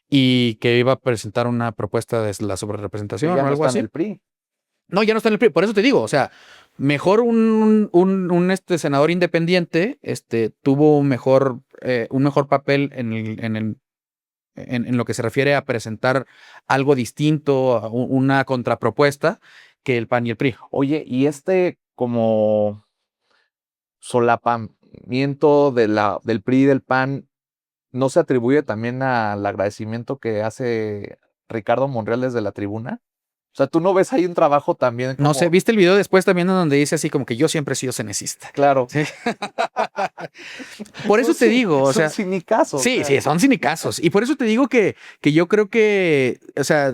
Y que iba a presentar una propuesta de la sobrerepresentación o algo así. En el PRI. No, ya no está en el PRI, por eso te digo, o sea, mejor un senador independiente tuvo un mejor papel en lo que se refiere a presentar algo distinto, una contrapropuesta, que el PAN y el PRI. Oye, y como solapamiento del PRI y del PAN, ¿no se atribuye también al agradecimiento que hace Ricardo Monreal desde la tribuna? O sea, tú no ves ahí un trabajo también. No sé, ¿viste el video después también en donde dice así como que yo siempre he sido cenecista? Claro. Sí. Por eso te digo, o sea. Son cinicazos. Sí, son cinicazos. Y por eso te digo que yo creo que, o sea,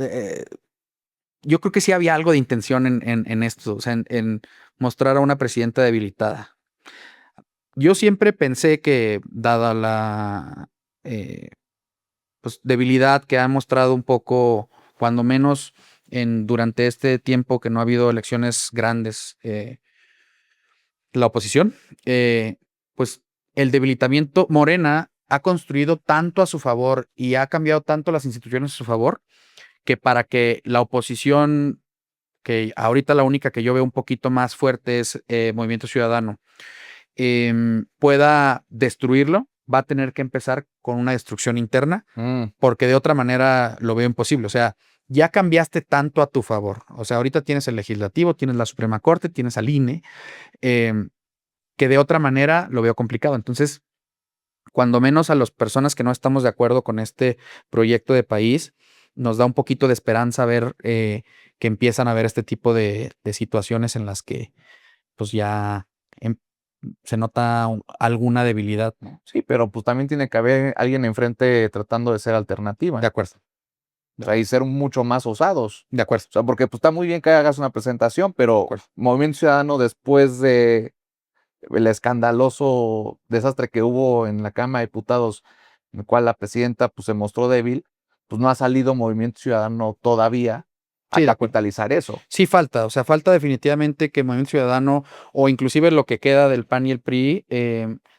yo creo que sí había algo de intención en esto, o sea, en mostrar a una presidenta debilitada. Yo siempre pensé que, dada la pues, debilidad que ha mostrado un poco, cuando menos durante este tiempo que no ha habido elecciones grandes, la oposición, pues el debilitamiento, Morena ha construido tanto a su favor y ha cambiado tanto las instituciones a su favor, que para que la oposición, que ahorita la única que yo veo un poquito más fuerte es Movimiento Ciudadano, pueda destruirlo, va a tener que empezar con una destrucción interna, porque de otra manera lo veo imposible. O sea, ya cambiaste tanto a tu favor. O sea, ahorita tienes el legislativo, tienes la Suprema Corte, tienes al INE, que de otra manera lo veo complicado. Entonces, cuando menos a las personas que no estamos de acuerdo con este proyecto de país, nos da un poquito de esperanza ver que empiezan a ver este tipo de situaciones en las que pues ya se nota alguna debilidad, ¿no? Sí, pero pues también tiene que haber alguien enfrente tratando de ser alternativa. De acuerdo. O sea, y ser mucho más osados. De acuerdo. O sea, porque pues está muy bien que hagas una presentación, pero Movimiento Ciudadano, después de el escandaloso desastre que hubo en la Cámara de Diputados, en el cual la presidenta pues se mostró débil, pues no ha salido Movimiento Ciudadano todavía a Sí, de capitalizar eso. Sí falta, o sea, falta definitivamente que Movimiento Ciudadano o inclusive lo que queda del PAN y el PRI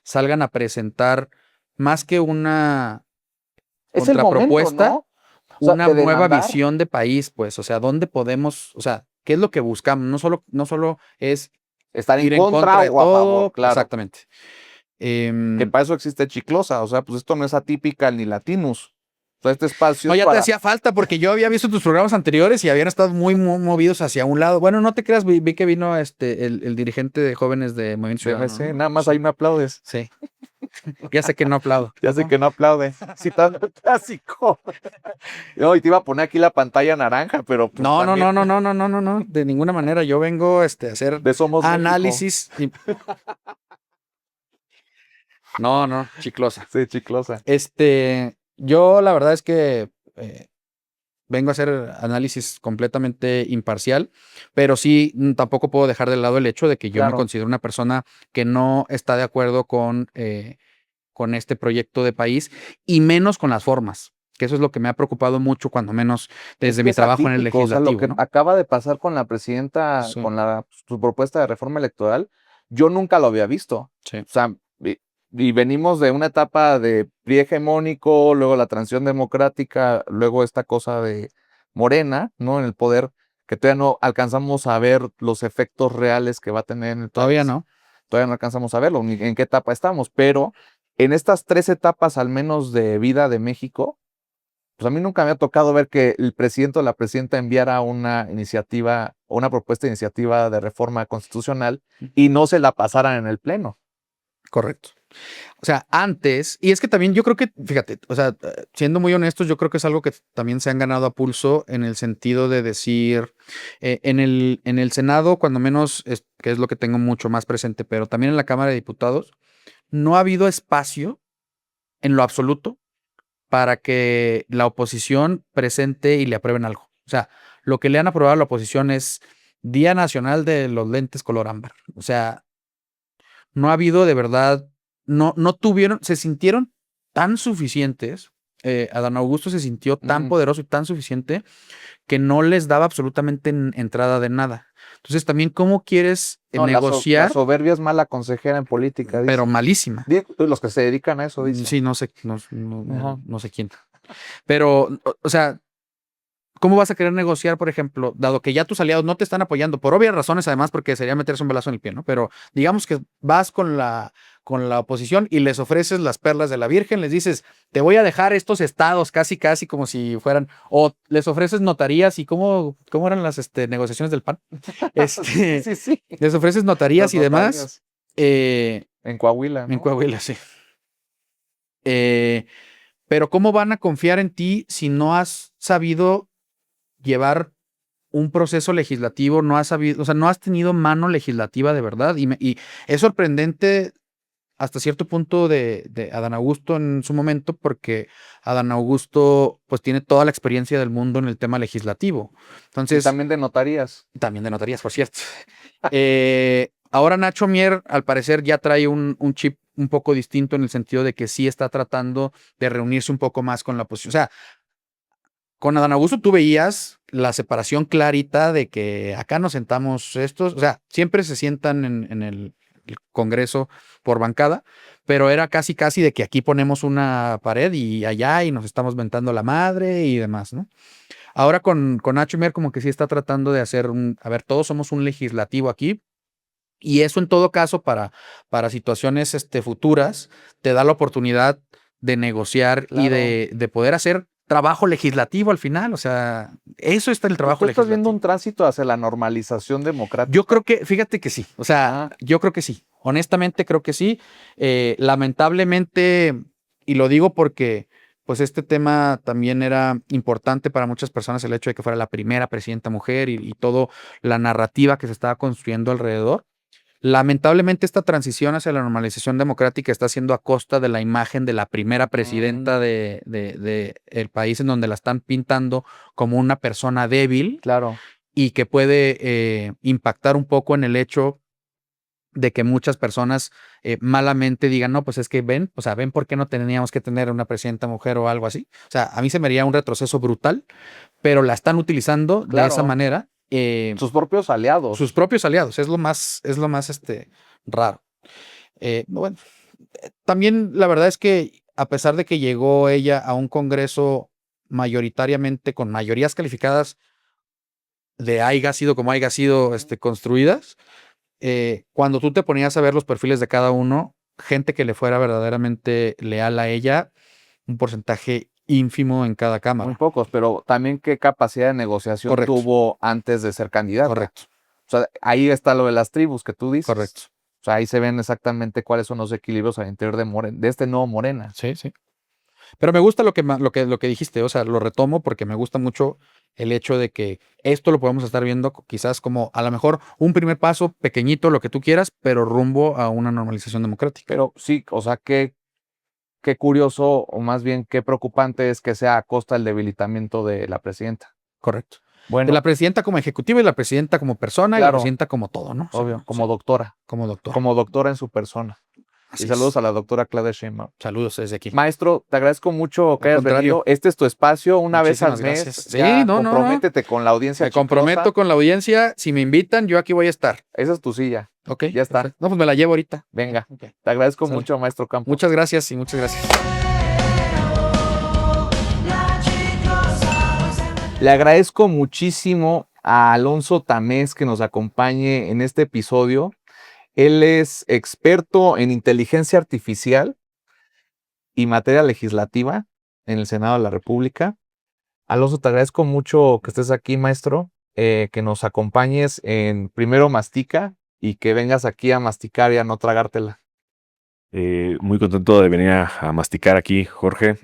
salgan a presentar más que una Es el momento, contrapropuesta, ¿no? O sea, una de nueva demandar. visión de país, pues, o sea, ¿dónde podemos, o sea, qué es lo que buscamos? No solo es Estar en ir contra de o a todo, favor, claro. exactamente. Que para eso existe Chiclosa, o sea, pues esto no es Atypical ni Latinus. O sea, este espacio No, es ya para... te hacía falta porque yo había visto tus programas anteriores y habían estado muy movidos hacia un lado. Bueno, no te creas, vi que vino el dirigente de jóvenes de Movimiento Ciudadano, Sí, ¿no? nada más ahí me aplaudes. Sí. Ya sé que no aplaudo. Ya sé que no aplaude. Citando el clásico. No, y te iba a poner aquí la pantalla naranja, pero pues No, también no, de ninguna manera. Yo vengo a hacer de Somos análisis. No, Chiclosa. Sí, Chiclosa. Yo la verdad es que vengo a hacer análisis completamente imparcial, pero sí tampoco puedo dejar de lado el hecho de que yo me Claro. considero una persona que no está de acuerdo con este proyecto de país y menos con las formas, que eso es lo que me ha preocupado mucho, cuando menos desde mi Es trabajo en el atípico, o sea, legislativo. lo que ¿no? acaba de pasar con la presidenta, Sí. con su propuesta de reforma electoral, yo nunca lo había visto. Sí. O sea, y venimos de una etapa de PRI hegemónico, luego la transición democrática, luego esta cosa de Morena, ¿no? En el poder, que todavía no alcanzamos a ver los efectos reales que va a tener en el Todavía país. no. Todavía no alcanzamos a verlo, ni en qué etapa estamos, pero en estas 3 etapas al menos de vida de México, pues a mí nunca me ha tocado ver que el presidente o la presidenta enviara una iniciativa o una propuesta de iniciativa de reforma constitucional y no se la pasaran en el Pleno. Correcto. O sea, antes, y es que también yo creo que, fíjate, o sea, siendo muy honestos, yo creo que es algo que también se han ganado a pulso en el sentido de decir, en el Senado, cuando menos, que es lo que tengo mucho más presente, pero también en la Cámara de Diputados, no ha habido espacio en lo absoluto para que la oposición presente y le aprueben algo. O sea, lo que le han aprobado a la oposición es Día Nacional de los Lentes color ámbar. O sea, no ha habido de verdad, no tuvieron, se sintieron tan suficientes, Adán Augusto se sintió tan poderoso y tan suficiente que no les daba absolutamente entrada de nada. Entonces también, ¿cómo quieres No, negociar? La soberbia es mala consejera en política. Dice. Pero malísima. Los que se dedican a eso, dicen. Sí, no sé quién. Pero, o sea, ¿cómo vas a querer negociar, por ejemplo, dado que ya tus aliados no te están apoyando, por obvias razones, además, porque sería meterse un balazo en el pie, ¿no? Pero digamos que vas con la oposición y les ofreces las perlas de la Virgen, les dices, te voy a dejar estos estados casi como si fueran, o les ofreces notarías y ¿cómo eran las negociaciones del PAN? Sí. Les ofreces notarías y demás. En Coahuila, ¿no? En Coahuila, sí. Pero ¿cómo van a confiar en ti si no has sabido llevar un proceso legislativo, no has sabido, o sea, no has tenido mano legislativa de verdad? Y es sorprendente hasta cierto punto de Adán Augusto en su momento, porque Adán Augusto pues tiene toda la experiencia del mundo en el tema legislativo. Entonces, y también de notarías. También de notarías, por cierto. Ahora Nacho Mier, al parecer, ya trae un chip un poco distinto en el sentido de que sí está tratando de reunirse un poco más con la oposición. O sea, con Adán Augusto tú veías la separación clarita de que acá nos sentamos estos, o sea, siempre se sientan en el Congreso por bancada, pero era casi de que aquí ponemos una pared y allá y nos estamos mentando la madre y demás, ¿no? Ahora con Nacho Mier como que sí está tratando de hacer a ver, todos somos un legislativo aquí, y eso en todo caso para situaciones futuras te da la oportunidad de negociar. Claro. Y de poder hacer trabajo legislativo al final. O sea, eso está en el trabajo ¿Tú legislativo. estás viendo un tránsito hacia la normalización democrática? Yo creo que, fíjate que sí. O sea, yo creo que sí. Honestamente creo que sí. Lamentablemente, y lo digo porque pues este tema también era importante para muchas personas, el hecho de que fuera la primera presidenta mujer y todo la narrativa que se estaba construyendo alrededor. Lamentablemente esta transición hacia la normalización democrática está siendo a costa de la imagen de la primera presidenta de el país, en donde la están pintando como una persona débil. Claro. Y que puede impactar un poco en el hecho de que muchas personas malamente digan, no, pues es que ven por qué no teníamos que tener una presidenta mujer o algo así. O sea, a mí se me haría un retroceso brutal, pero la están utilizando de esa manera. Sus propios aliados. Sus propios aliados, es lo más raro. Bueno, también la verdad es que a pesar de que llegó ella a un congreso mayoritariamente con mayorías calificadas de haya sido como haya sido construidas, cuando tú te ponías a ver los perfiles de cada uno, gente que le fuera verdaderamente leal a ella, un porcentaje ínfimo en cada cámara. Muy pocos, pero también qué capacidad de negociación tuvo antes de ser candidato. Correcto. O sea, ahí está lo de las tribus que tú dices. Correcto. O sea, ahí se ven exactamente cuáles son los equilibrios al interior de este nuevo Morena. Sí, sí. Pero me gusta lo que dijiste, o sea, lo retomo porque me gusta mucho el hecho de que esto lo podemos estar viendo quizás como a lo mejor un primer paso pequeñito, lo que tú quieras, pero rumbo a una normalización democrática. Pero sí, o sea, qué curioso, o más bien qué preocupante es que sea a costa del debilitamiento de la presidenta. Correcto. Bueno, de la presidenta como ejecutiva y la presidenta como persona y la presidenta como todo, ¿no? Obvio, O sea, como doctora. Como doctora. Como doctora en su persona. Así y saludos es. a la doctora Claudia Sheinbaum. Saludos desde aquí. Maestro, te agradezco mucho que hayas venido. Este es tu espacio una Muchísimas vez al mes. gracias. Sí, Ya, no. comprométete con la audiencia. Me comprometo con la audiencia. Si me invitan, yo aquí voy a estar. Esa es tu silla. Ok. Ya está. Perfecto. No, pues me la llevo ahorita. Venga. Okay. Te agradezco mucho, maestro Campos. Muchas gracias y muchas gracias. Le agradezco muchísimo a Alonso Tamés que nos acompañe en este episodio. Él es experto en inteligencia artificial y materia legislativa en el Senado de la República. Alonso, te agradezco mucho que estés aquí, maestro, que nos acompañes en Primero Mastica y que vengas aquí a masticar y a no tragártela. Muy contento de venir a masticar aquí, Jorge.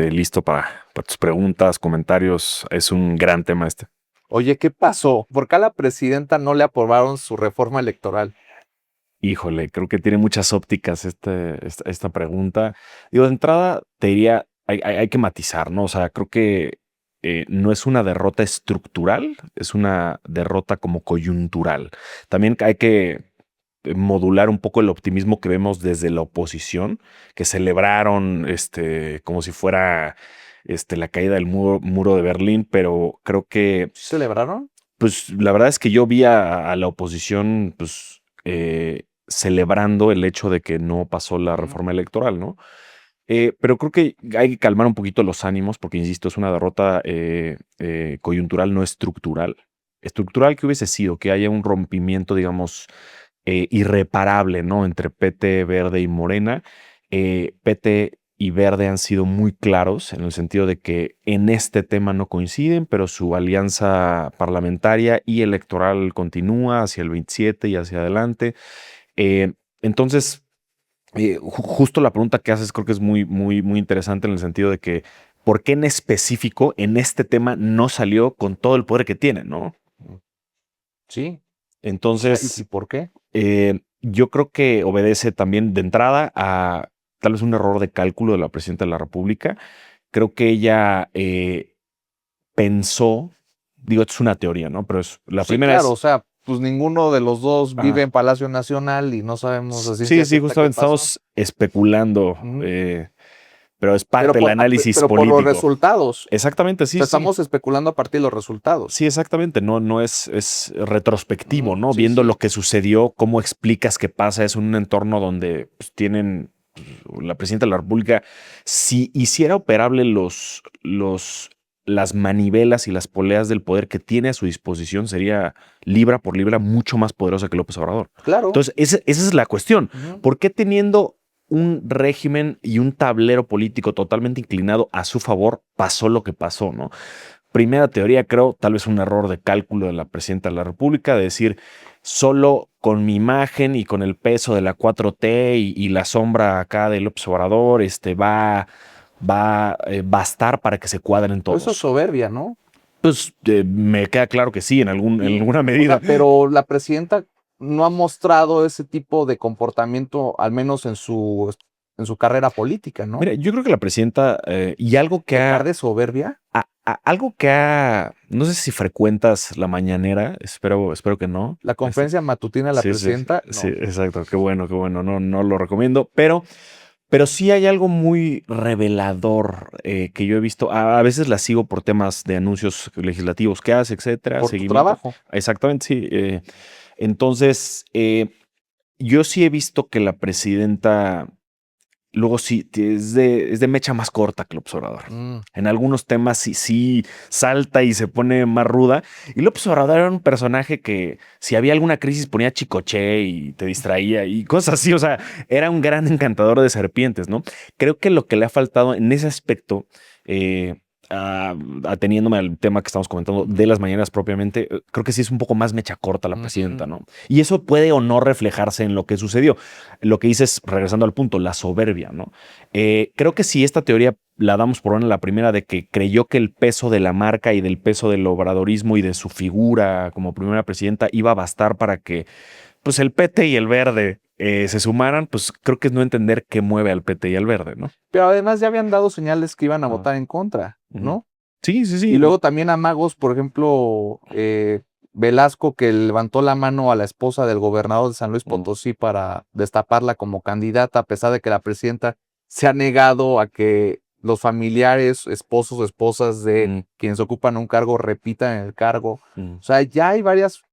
Listo para tus preguntas, comentarios. Es un gran tema este. Oye, ¿qué pasó? ¿Por qué a la presidenta no le aprobaron su reforma electoral? Híjole, creo que tiene muchas ópticas esta pregunta. Digo, de entrada te diría, hay que matizar, ¿no? O sea, creo que no es una derrota estructural, es una derrota como coyuntural. También hay que modular un poco el optimismo que vemos desde la oposición, que celebraron como si fuera la caída del muro de Berlín, pero creo que... ¿Celebraron? Pues la verdad es que yo vi a la oposición, pues... celebrando el hecho de que no pasó la reforma electoral, ¿no? Pero creo que hay que calmar un poquito los ánimos porque, insisto, es una derrota coyuntural, no estructural. Estructural que hubiese sido que haya un rompimiento, digamos, irreparable, ¿no? Entre PT, Verde y Morena. PT y Verde han sido muy claros en el sentido de que en este tema no coinciden, pero su alianza parlamentaria y electoral continúa hacia el 27 y hacia adelante. Entonces, justo la pregunta que haces creo que es muy, muy, muy interesante en el sentido de que ¿por qué en específico en este tema no salió con todo el poder que tiene, no? Sí. Entonces, ¿y por qué? Yo creo que obedece también de entrada a tal vez un error de cálculo de la presidenta de la República. Creo que ella pensó, digo, esto es una teoría, ¿no? Pero es la primera claro, es... o sea, pues ninguno de los dos vive en Palacio Nacional y no sabemos así. Sí, justamente estamos especulando, pero es parte del análisis político. Por los resultados. Exactamente, sí. O sea, estamos especulando a partir de los resultados. Sí, exactamente. No es retrospectivo, ¿no? Viendo lo que sucedió, cómo explicas que pasa eso en un entorno donde pues, tienen la presidenta de la República. Si hiciera operable las manivelas y las poleas del poder que tiene a su disposición, sería libra por libra mucho más poderosa que López Obrador. Claro. Entonces, esa es la cuestión. ¿Por qué teniendo un régimen y un tablero político totalmente inclinado a su favor pasó lo que pasó, ¿no? Primera teoría, creo, tal vez un error de cálculo de la presidenta de la República, de decir, solo con mi imagen y con el peso de la 4T y la sombra acá de López Obrador, va va a bastar para que se cuadren todos. Eso es soberbia, ¿no? Pues me queda claro que sí, en alguna medida. O sea, pero la presidenta no ha mostrado ese tipo de comportamiento, al menos en su carrera política, ¿no? Mira, yo creo que la presidenta y algo que ¿Pecar de soberbia? algo que ha, no sé si frecuentas la mañanera, espero que no. La conferencia matutina de la Sí, presidenta, sí, no. sí, exacto, qué bueno, no lo recomiendo, pero sí hay algo muy revelador que yo he visto. A veces la sigo por temas de anuncios legislativos que hace, etcétera. Por tu trabajo. Exactamente, sí. Entonces, yo sí he visto que la presidenta luego sí es de mecha más corta que López Obrador. En algunos temas sí salta y se pone más ruda. Y López Obrador era un personaje que si había alguna crisis ponía chicoche y te distraía y cosas así. O sea, era un gran encantador de serpientes, ¿no? Creo que lo que le ha faltado en ese aspecto, ateniéndome al tema que estamos comentando de las mañanas propiamente, creo que sí es un poco más mecha corta la presidenta, ¿no? Y eso puede o no reflejarse en lo que sucedió. Lo que dices, regresando al punto, la soberbia, ¿no? Creo que si esta teoría la damos por buena la primera de que creyó que el peso de la marca y del peso del obradorismo y de su figura como primera presidenta iba a bastar para que pues el PT y el Verde se sumaran, pues creo que es no entender qué mueve al PT y al Verde, ¿no? Pero además ya habían dado señales que iban a votar en contra, ¿no? Sí. Y luego también amagos, por ejemplo, Velasco, que levantó la mano a la esposa del gobernador de San Luis Potosí para destaparla como candidata, a pesar de que la presidenta se ha negado a que los familiares, esposos o esposas de quienes ocupan un cargo repitan el cargo. O sea, ya hay varias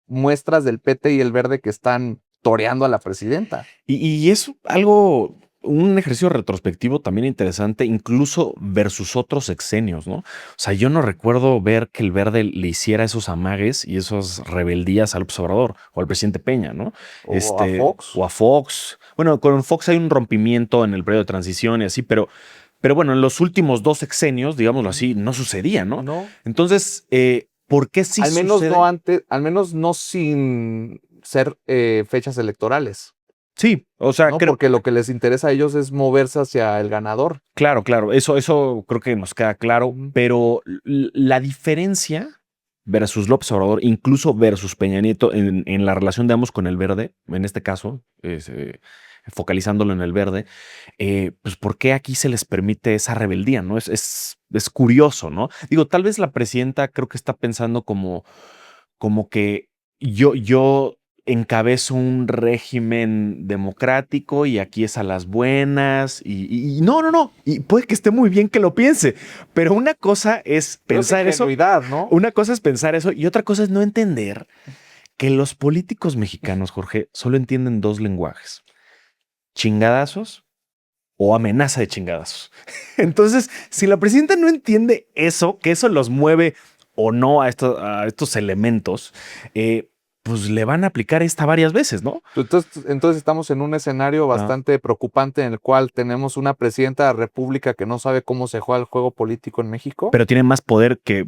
muestras del PT y el Verde que están toreando a la presidenta. Y es algo, un ejercicio retrospectivo también interesante, incluso versus otros sexenios, ¿no? O sea, yo no recuerdo ver que el Verde le hiciera esos amagues y esas rebeldías al López Obrador o al presidente Peña, ¿no? O a Fox. O a Fox. Bueno, con Fox hay un rompimiento en el periodo de transición y así, pero bueno, en los últimos 2 sexenios, digámoslo así, no sucedía, ¿no? No. Entonces, ¿por qué sí al menos sucede? no antes, al menos no sin ser fechas electorales. Sí, o sea, ¿no? Porque lo que les interesa a ellos es moverse hacia el ganador. Claro, eso creo que nos queda claro, pero la diferencia versus López Obrador, incluso versus Peña Nieto, en la relación de ambos con el Verde, en este caso, focalizándolo en el Verde, pues ¿por qué aquí se les permite esa rebeldía? ¿No? Es curioso, ¿no? Digo, tal vez la presidenta creo que está pensando como que yo encabezo un régimen democrático y aquí es a las buenas y no, y puede que esté muy bien que lo piense, pero una cosa es pensar eso, ¿no? Una cosa es pensar eso y otra cosa es no entender que los políticos mexicanos, Jorge, solo entienden 2 lenguajes: chingadazos o amenaza de chingadazos. Entonces, si la presidenta no entiende eso, que eso los mueve o no a estos elementos, pues le van a aplicar esta varias veces, ¿no? Entonces estamos en un escenario bastante preocupante en el cual tenemos una presidenta de la República que no sabe cómo se juega el juego político en México. Pero tiene más poder que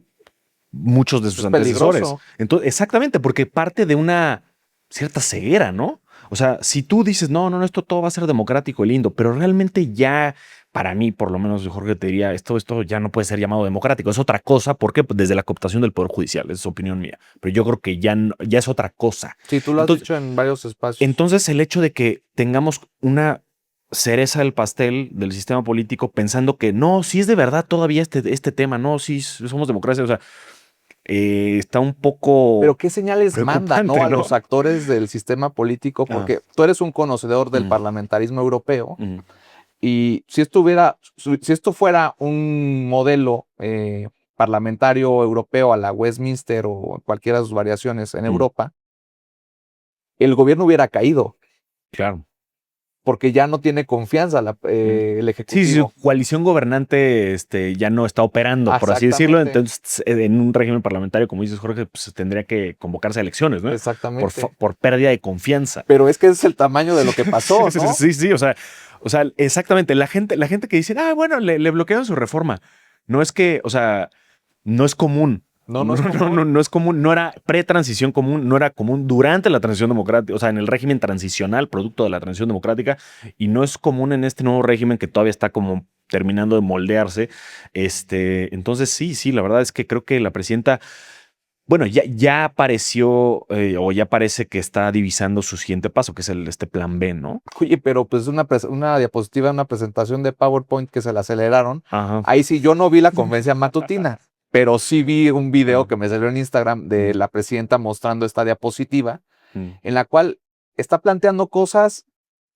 muchos de sus antecesores. Peligroso. Entonces, exactamente, porque parte de una cierta ceguera, ¿no? O sea, si tú dices, no, esto todo va a ser democrático y lindo, pero realmente ya, para mí, por lo menos, Jorge, te diría, esto ya no puede ser llamado democrático, es otra cosa. ¿Por qué? Pues desde la cooptación del Poder Judicial, es opinión mía. Pero yo creo que ya es otra cosa. Sí, tú lo has dicho en varios espacios. Entonces, el hecho de que tengamos una cereza del pastel del sistema político pensando que no, si es de verdad todavía este tema, no, si somos democracia, o sea, está un poco... Pero ¿qué señales manda a los actores del sistema político? Porque tú eres un conocedor del parlamentarismo europeo y si esto fuera un modelo parlamentario europeo a la Westminster o cualquiera de sus variaciones en Europa, el gobierno hubiera caído. Claro. Porque ya no tiene confianza el Ejecutivo. Sí, su coalición gobernante ya no está operando, por así decirlo. Entonces, en un régimen parlamentario, como dices, Jorge, pues tendría que convocarse a elecciones, ¿no? Exactamente. Por pérdida de confianza. Pero es que ese es el tamaño de lo que pasó, ¿no? Sí, o sea, exactamente. La gente que dice, bueno, le bloquearon su reforma. No es que, o sea, no es común. No es común, no era pre-transición común, no era común durante la transición democrática, o sea, en el régimen transicional, producto de la transición democrática, y no es común en este nuevo régimen que todavía está como terminando de moldearse. Entonces sí, la verdad es que creo que la presidenta, bueno, ya apareció o ya parece que está divisando su siguiente paso, que es este plan B, ¿no? Oye, pero pues una diapositiva, una presentación de PowerPoint que se la aceleraron. Ajá. Ahí sí, yo no vi la conferencia matutina, pero sí vi un video que me salió en Instagram de la presidenta mostrando esta diapositiva, en la cual está planteando cosas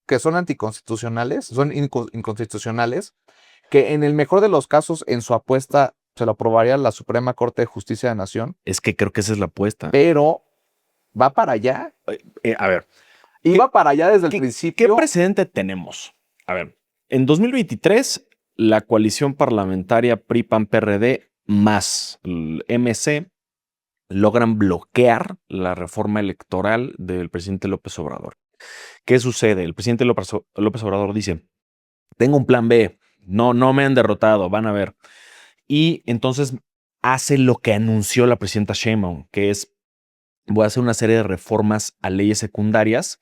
que son anticonstitucionales, son inconstitucionales, que en el mejor de los casos, en su apuesta, se lo aprobaría la Suprema Corte de Justicia de la Nación. Es que creo que esa es la apuesta. Pero va para allá. A ver. Iba para allá desde el principio. ¿Qué precedente tenemos? A ver, en 2023, la coalición parlamentaria PRI-PAN-PRD más el MC logran bloquear la reforma electoral del presidente López Obrador. ¿Qué sucede? El presidente López Obrador dice, tengo un plan B, no me han derrotado, van a ver. Y entonces hace lo que anunció la presidenta Sheinbaum, que es, voy a hacer una serie de reformas a leyes secundarias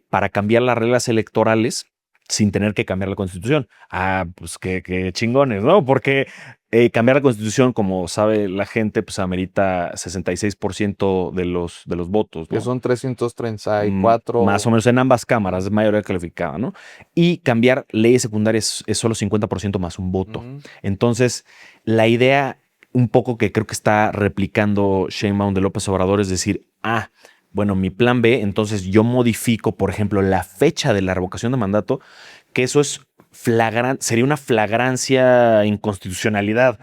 para cambiar las reglas electorales sin tener que cambiar la Constitución. Pues qué chingones, ¿no? Porque cambiar la Constitución, como sabe la gente, pues amerita 66% de los votos, ¿no? Que son 334. Más o menos en ambas cámaras, es mayoría calificada, ¿no? Y cambiar leyes secundarias es solo 50% más un voto. Entonces, la idea un poco que creo que está replicando Sheinbaum de López Obrador es decir, bueno, mi plan B, entonces yo modifico, por ejemplo, la fecha de la revocación de mandato, que eso es sería una flagrancia inconstitucionalidad.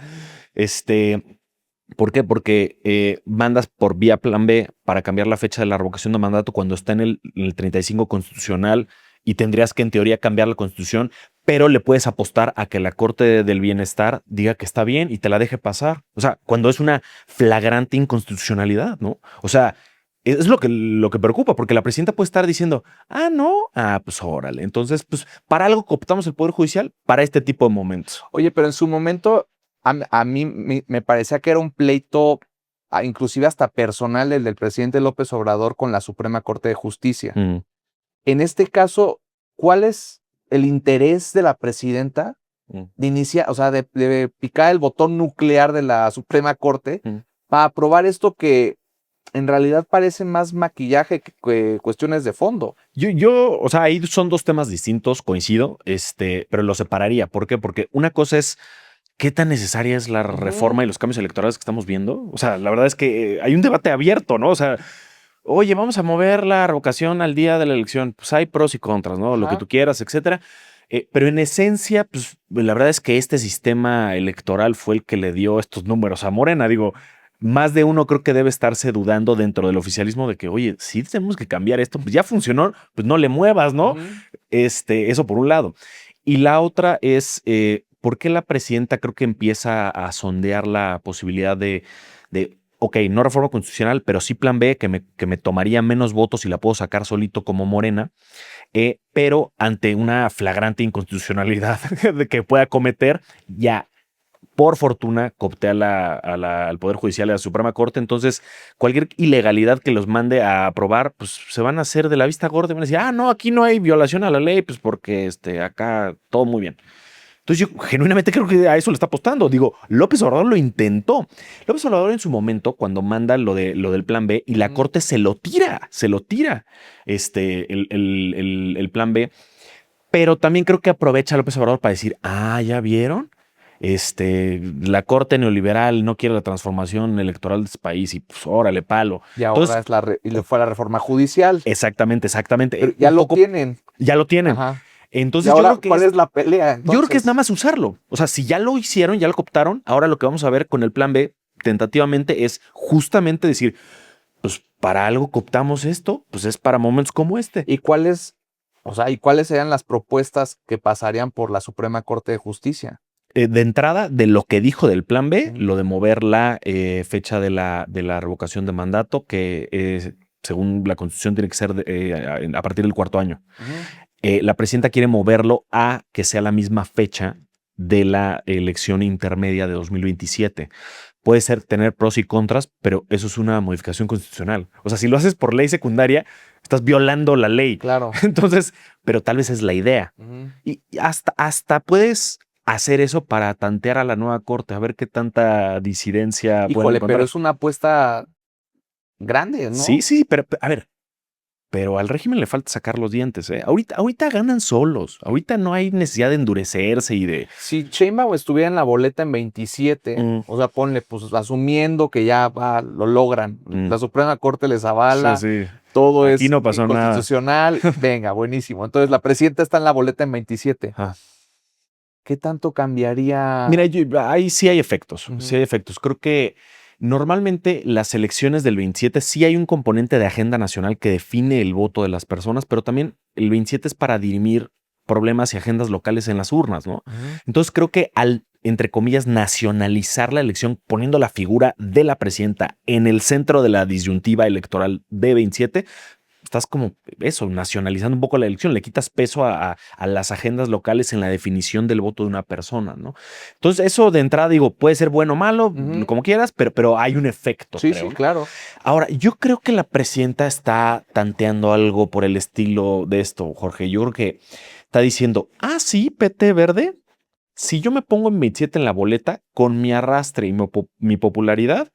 ¿Por qué? Porque mandas por vía plan B para cambiar la fecha de la revocación de mandato cuando está en el 35 constitucional y tendrías que en teoría cambiar la constitución, pero le puedes apostar a que la Corte del Bienestar diga que está bien y te la deje pasar. O sea, cuando es una flagrante inconstitucionalidad, ¿no? O sea, es lo que preocupa, porque la presidenta puede estar diciendo, no, pues órale. Entonces, pues para algo cooptamos el Poder Judicial para este tipo de momentos. Oye, pero en su momento a mí me parecía que era un pleito, inclusive hasta personal, el del presidente López Obrador con la Suprema Corte de Justicia. En este caso, ¿cuál es el interés de la presidenta de iniciar, o sea, de picar el botón nuclear de la Suprema Corte para aprobar esto que en realidad parece más maquillaje que cuestiones de fondo? O sea, ahí son dos temas distintos, coincido, pero lo separaría. ¿Por qué? Porque una cosa es qué tan necesaria es la reforma y los cambios electorales que estamos viendo. O sea, la verdad es que hay un debate abierto, ¿no? O sea, oye, vamos a mover la revocación al día de la elección. Pues hay pros y contras, ¿no? Lo que tú quieras, etcétera. Pero en esencia, pues la verdad es que este sistema electoral fue el que le dio estos números a Morena. Digo, más de uno creo que debe estarse dudando dentro del oficialismo de que, oye, sí tenemos que cambiar esto, pues ya funcionó, pues no le muevas, ¿no? Eso por un lado. Y la otra es, ¿por qué la presidenta creo que empieza a sondear la posibilidad de ok, no reforma constitucional, pero sí plan B, que me tomaría menos votos y la puedo sacar solito como Morena, pero ante una flagrante inconstitucionalidad que pueda cometer, ya por fortuna cooptea al Poder Judicial y a la Suprema Corte. Entonces, cualquier ilegalidad que los mande a aprobar, pues se van a hacer de la vista gorda y van a decir, no, aquí no hay violación a la ley, pues porque acá todo muy bien. Entonces yo genuinamente creo que a eso le está apostando. Digo, López Obrador lo intentó. López Obrador en su momento, cuando manda lo del plan B y la Corte se lo tira el plan B. Pero también creo que aprovecha López Obrador para decir, ¿ya vieron? La Corte neoliberal no quiere la transformación electoral de este país y pues órale, palo. Y ahora entonces, fue la reforma judicial. Exactamente. Pero ya lo tienen. Ya lo tienen. Ajá. Entonces, ¿y ahora yo creo que cuál es la pelea? Yo creo que es nada más usarlo. O sea, si ya lo hicieron, ya lo cooptaron, ahora lo que vamos a ver con el plan B, tentativamente, es justamente decir, pues para algo cooptamos esto, pues es para momentos como este. ¿Y cuáles serían las propuestas que pasarían por la Suprema Corte de Justicia? De entrada, de lo que dijo del plan B, lo de mover la fecha de la revocación de mandato, que según la Constitución tiene que ser a partir del 4º año. La presidenta quiere moverlo a que sea la misma fecha de la elección intermedia de 2027. Puede ser tener pros y contras, pero eso es una modificación constitucional. O sea, si lo haces por ley secundaria, estás violando la ley. Claro. Entonces, pero tal vez es la idea. Y hasta puedes hacer eso para tantear a la nueva corte, a ver qué tanta disidencia pueden Híjole, encontrar. pero es una apuesta grande, ¿no? Sí, pero a ver, pero al régimen le falta sacar los dientes, ¿eh? Ahorita ganan solos, ahorita no hay necesidad de endurecerse y de... Si Sheinbaum estuviera en la boleta en 27, o sea, ponle, pues asumiendo que ya lo logran, la Suprema Corte les avala, Sí. todo Aquí es no pasó nada. constitucional, venga, buenísimo. Entonces la presidenta está en la boleta en 27. ¿Qué tanto cambiaría? Mira, ahí sí hay efectos, sí hay efectos. Creo que normalmente las elecciones del 27 sí hay un componente de agenda nacional que define el voto de las personas, pero también el 27 es para dirimir problemas y agendas locales en las urnas, ¿no? Entonces creo que al, entre comillas, nacionalizar la elección, poniendo la figura de la presidenta en el centro de la disyuntiva electoral de 27, estás como eso, nacionalizando un poco la elección, le quitas peso a las agendas locales en la definición del voto de una persona, ¿no? Entonces, eso de entrada, digo, puede ser bueno o malo, como quieras, pero hay un efecto. Sí, creo, sí, ¿no? claro. Ahora, yo creo que la presidenta está tanteando algo por el estilo de esto, Jorge. Yo creo que está diciendo, sí, PT Verde, si yo me pongo en 27 en la boleta, con mi arrastre y mi popularidad,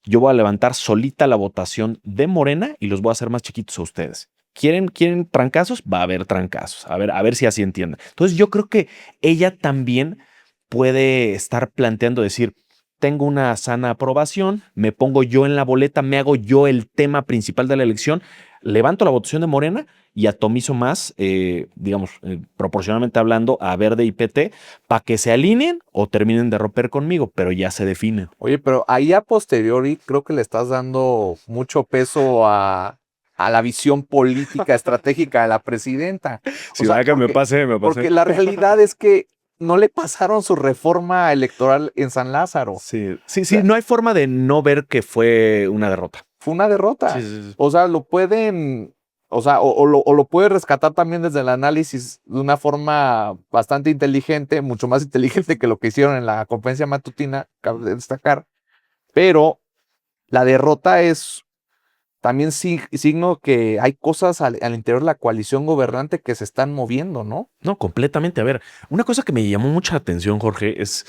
yo voy a levantar solita la votación de Morena y los voy a hacer más chiquitos a ustedes. ¿Quieren trancazos? Va a haber trancazos. A ver si así entienden. Entonces yo creo que ella también puede estar planteando decir, tengo una sana aprobación, me pongo yo en la boleta, me hago yo el tema principal de la elección, levanto la votación de Morena y atomizo más, proporcionalmente hablando, a Verde y PT para que se alineen o terminen de romper conmigo, pero ya se define. Oye, pero ahí a posteriori creo que le estás dando mucho peso a la visión política estratégica de la presidenta. Si va que me pasé. Porque la realidad es que no le pasaron su reforma electoral en San Lázaro. Sí, no hay forma de no ver que fue una derrota. Fue una derrota. Sí. O sea, lo pueden, o lo puede rescatar también desde el análisis de una forma bastante inteligente, mucho más inteligente que lo que hicieron en la conferencia matutina, cabe destacar. Pero la derrota es también signo que hay cosas al interior de la coalición gobernante que se están moviendo, ¿no? No, completamente. A ver, una cosa que me llamó mucha atención, Jorge, es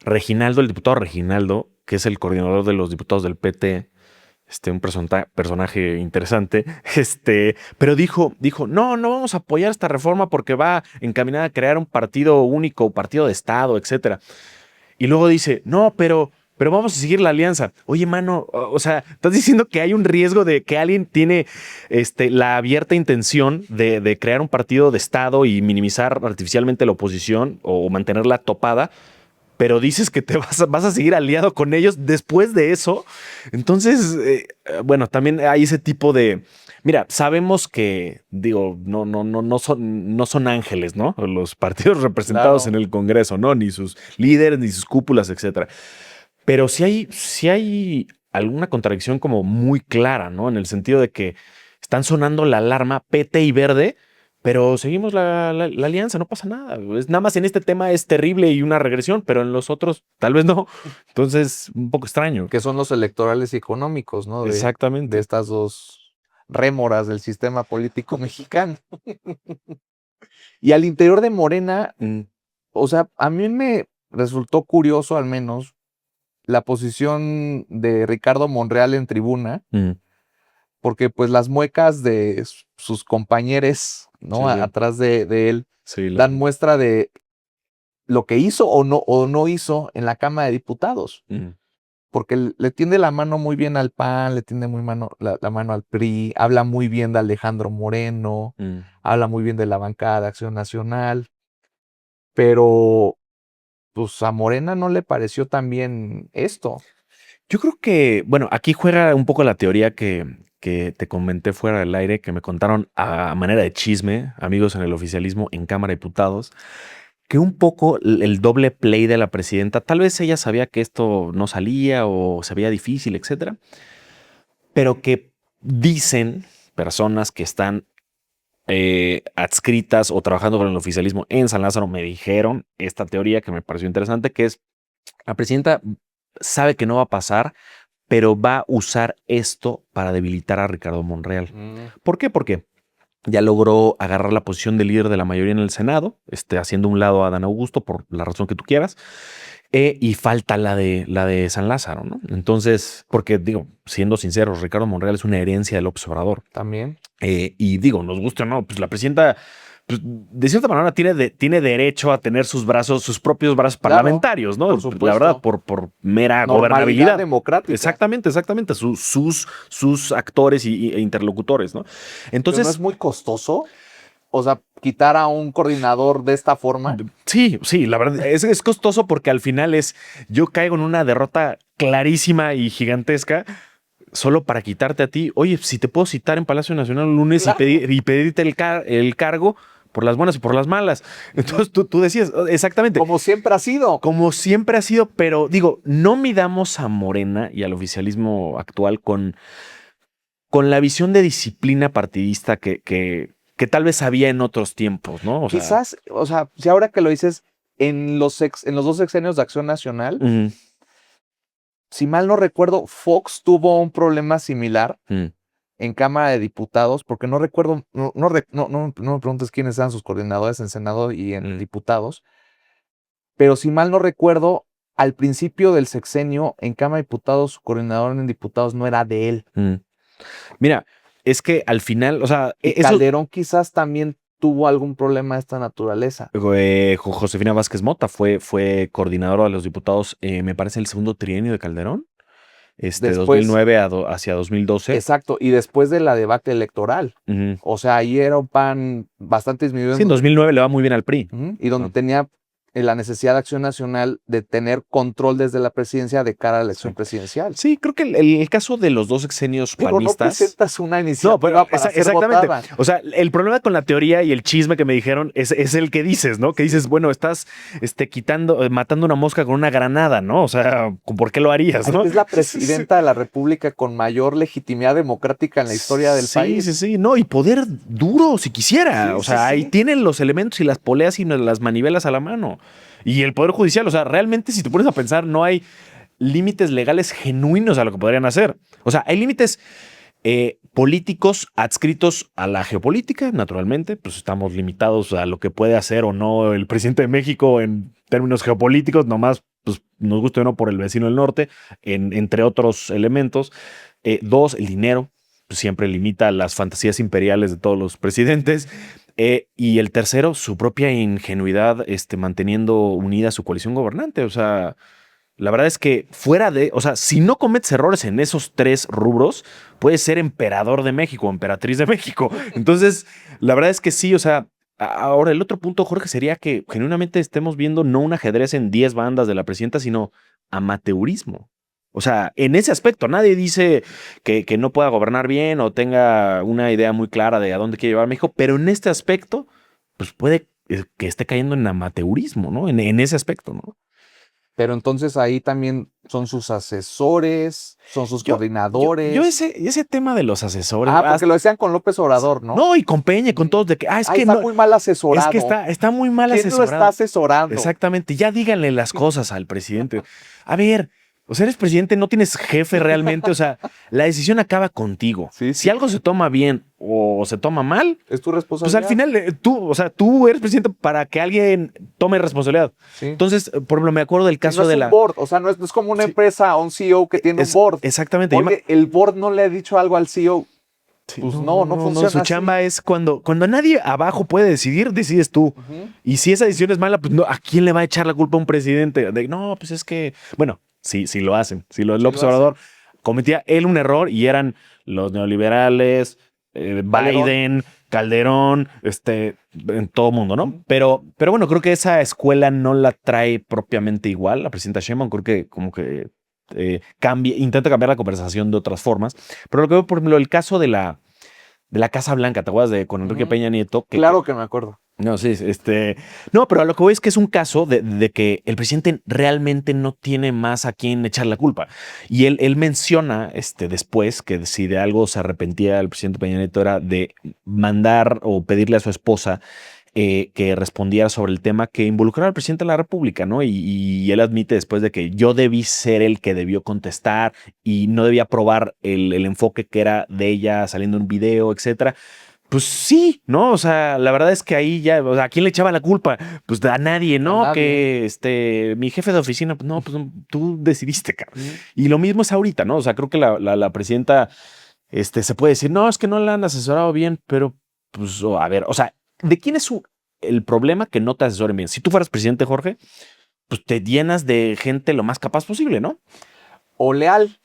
Reginaldo, el diputado Reginaldo, que es el coordinador de los diputados del PT, un personaje interesante, pero dijo, no vamos a apoyar esta reforma porque va encaminada a crear un partido único, partido de Estado, etcétera. Y luego dice, no, pero vamos a seguir la alianza. Oye, mano, o sea, estás diciendo que hay un riesgo de que alguien tiene la abierta intención de crear un partido de Estado y minimizar artificialmente la oposición o mantenerla topada, pero dices que te vas a seguir aliado con ellos después de eso. Entonces, bueno, también hay ese tipo de... Mira, sabemos que, digo, no son ángeles, ¿no? Los partidos representados en el Congreso, ¿no? Ni sus líderes, ni sus cúpulas, etcétera. Pero sí hay alguna contradicción como muy clara, ¿no? En el sentido de que están sonando la alarma PT y Verde, pero seguimos la alianza, no pasa nada. Nada más en este tema es terrible y una regresión, pero en los otros tal vez no. Entonces, un poco extraño. Que son los electorales y económicos, ¿no? Exactamente. De estas dos rémoras del sistema político mexicano. Y al interior de Morena, o sea, a mí me resultó curioso al menos la posición de Ricardo Monreal en tribuna, porque pues las muecas de sus compañeros, ¿no? Sí. Atrás de él, dan muestra de lo que hizo o no hizo en la Cámara de Diputados. Porque le tiende la mano muy bien al PAN, le tiende muy la mano al PRI, habla muy bien de Alejandro Moreno, habla muy bien de la bancada de Acción Nacional, pero pues a Morena no le pareció tan bien esto. Yo creo que, bueno, aquí juega un poco la teoría que te comenté fuera del aire, que me contaron a manera de chisme, amigos en el oficialismo en Cámara de Diputados, que un poco el doble play de la presidenta, tal vez ella sabía que esto no salía o se veía difícil, etcétera, pero que dicen personas que están adscritas o trabajando con el oficialismo en San Lázaro, me dijeron esta teoría que me pareció interesante, que es la presidenta sabe que no va a pasar, pero va a usar esto para debilitar a Ricardo Monreal. ¿Por qué? Porque ya logró agarrar la posición de líder de la mayoría en el Senado, haciendo a un lado a Adán Augusto por la razón que tú quieras. Y falta la de San Lázaro, ¿no? Entonces, porque digo, siendo sinceros, Ricardo Monreal es una herencia del López Obrador. También. Y digo, nos guste o no, pues la presidenta, pues, de cierta manera, tiene derecho a tener sus propios brazos parlamentarios, ¿no? por supuesto. La verdad, por mera Normalidad gobernabilidad democrática. Exactamente. Sus actores e interlocutores, ¿no? Entonces. Pero ¿no es muy costoso? O sea, quitar a un coordinador de esta forma. Sí, la verdad es costoso porque al final yo caigo en una derrota clarísima y gigantesca solo para quitarte a ti. Oye, si te puedo citar en Palacio Nacional un lunes Claro. y pedirte el cargo por las buenas y por las malas. Entonces tú decías, exactamente. Como siempre ha sido. Como siempre ha sido, pero digo, no midamos a Morena y al oficialismo actual con la visión de disciplina partidista que tal vez había en otros tiempos, ¿no? Quizás, o sea, si ahora que lo dices, en los 2 sexenios de Acción Nacional, si mal no recuerdo, Fox tuvo un problema similar en Cámara de Diputados, porque no recuerdo, no me preguntes quiénes eran sus coordinadores en Senado y en Diputados, pero si mal no recuerdo, al principio del sexenio en Cámara de Diputados, su coordinador en Diputados no era de él. Mira, es que al final, o sea, Calderón quizás también tuvo algún problema de esta naturaleza. Josefina Vázquez Mota fue coordinadora de los diputados, me parece, el segundo trienio de Calderón, Después, 2009 hacia 2012. Exacto, y después de la debacle electoral. O sea, ahí era un PAN bastante disminuido. Sí, en 2009 le va muy bien al PRI. Y donde tenía la necesidad de Acción Nacional de tener control desde la presidencia de cara a la elección presidencial. Sí, creo que el caso de los 2 sexenios pero panistas. no presentas una iniciativa para ser exactamente. votada. O sea, el problema con la teoría y el chisme que me dijeron es el que dices, ¿no? Que dices, bueno, estás matando una mosca con una granada, ¿no? O sea, ¿por qué lo harías, no? Es la presidenta de la República con mayor legitimidad democrática en la historia del país. Sí, no, y poder duro si quisiera. O sea, ahí tienen los elementos y las poleas y las manivelas a la mano. Y el Poder Judicial, o sea, realmente si te pones a pensar, no hay límites legales genuinos a lo que podrían hacer. O sea, hay límites políticos adscritos a la geopolítica, naturalmente, pues estamos limitados a lo que puede hacer o no el presidente de México en términos geopolíticos, nomás pues, nos gusta o no por el vecino del norte, entre otros elementos. 2, el dinero, pues, siempre limita las fantasías imperiales de todos los presidentes. Y el tercero, su propia ingenuidad manteniendo unida su coalición gobernante. O sea, la verdad es que o sea, si no cometes errores en esos 3 rubros, puedes ser emperador de México, emperatriz de México. Entonces, la verdad es que sí, o sea, ahora el otro punto, Jorge, sería que genuinamente estemos viendo no un ajedrez en 10 bandas de la presidenta, sino amateurismo. O sea, en ese aspecto, nadie dice que no pueda gobernar bien o tenga una idea muy clara de a dónde quiere llevar a México, pero en este aspecto, pues puede que esté cayendo en amateurismo, ¿no? En ese aspecto, ¿no? Pero entonces ahí también son sus asesores, son sus coordinadores. Yo ese tema de los asesores. Porque lo decían con López Obrador, ¿no? No, y con Peña y con todos de que, es que está no, muy mal asesorado. Es que está muy mal ¿Quién asesorado. lo está asesorando? Exactamente. Ya díganle las cosas al presidente. A ver, o sea, eres presidente, no tienes jefe realmente. O sea, la decisión acaba contigo. Si algo se toma bien o se toma mal, es tu responsabilidad. Pues al final tú eres presidente para que alguien tome responsabilidad. Entonces, por ejemplo, me acuerdo del caso de un board, o sea, no es como una empresa o un CEO que tiene un board. Exactamente. Porque el board no le ha dicho algo al CEO. Pues no funciona. Su chamba es cuando nadie abajo puede decidir, decides tú. Y si esa decisión es mala, pues no, ¿a quién le va a echar la culpa a un presidente? No, pues es que, bueno, sí lo hacen. Si López Obrador cometía él un error y eran los neoliberales, Biden, Calderón, en todo mundo, ¿no? Pero bueno, creo que esa escuela no la trae propiamente igual la presidenta Sheinbaum. Creo que como que intenta cambiar la conversación de otras formas. Pero lo que veo, por ejemplo, el caso de la Casa Blanca, ¿te acuerdas con Enrique Peña Nieto? Claro que me acuerdo. No, sí, no, pero a lo que voy es que es un caso de que el presidente realmente no tiene más a quién echar la culpa. Y él menciona después que si de algo se arrepentía el presidente Peña Nieto era de mandar o pedirle a su esposa que respondiera sobre el tema que involucraba al presidente de la República, ¿no? Y él admite después de que yo debí ser el que debió contestar y no debía probar el enfoque que era de ella saliendo en un video, etcétera. Pues sí, ¿no? O sea, la verdad es que ahí ya, o sea, ¿a quién le echaba la culpa? Pues a nadie, ¿no? A nadie. Que mi jefe de oficina, pues no, tú decidiste, cabrón. Y lo mismo es ahorita, ¿no? O sea, creo que la presidenta, se puede decir, no, es que no la han asesorado bien, pero, pues, a ver, o sea, ¿de quién es el problema que no te asesoren bien? Si tú fueras presidente, Jorge, pues te llenas de gente lo más capaz posible, ¿no? O leal.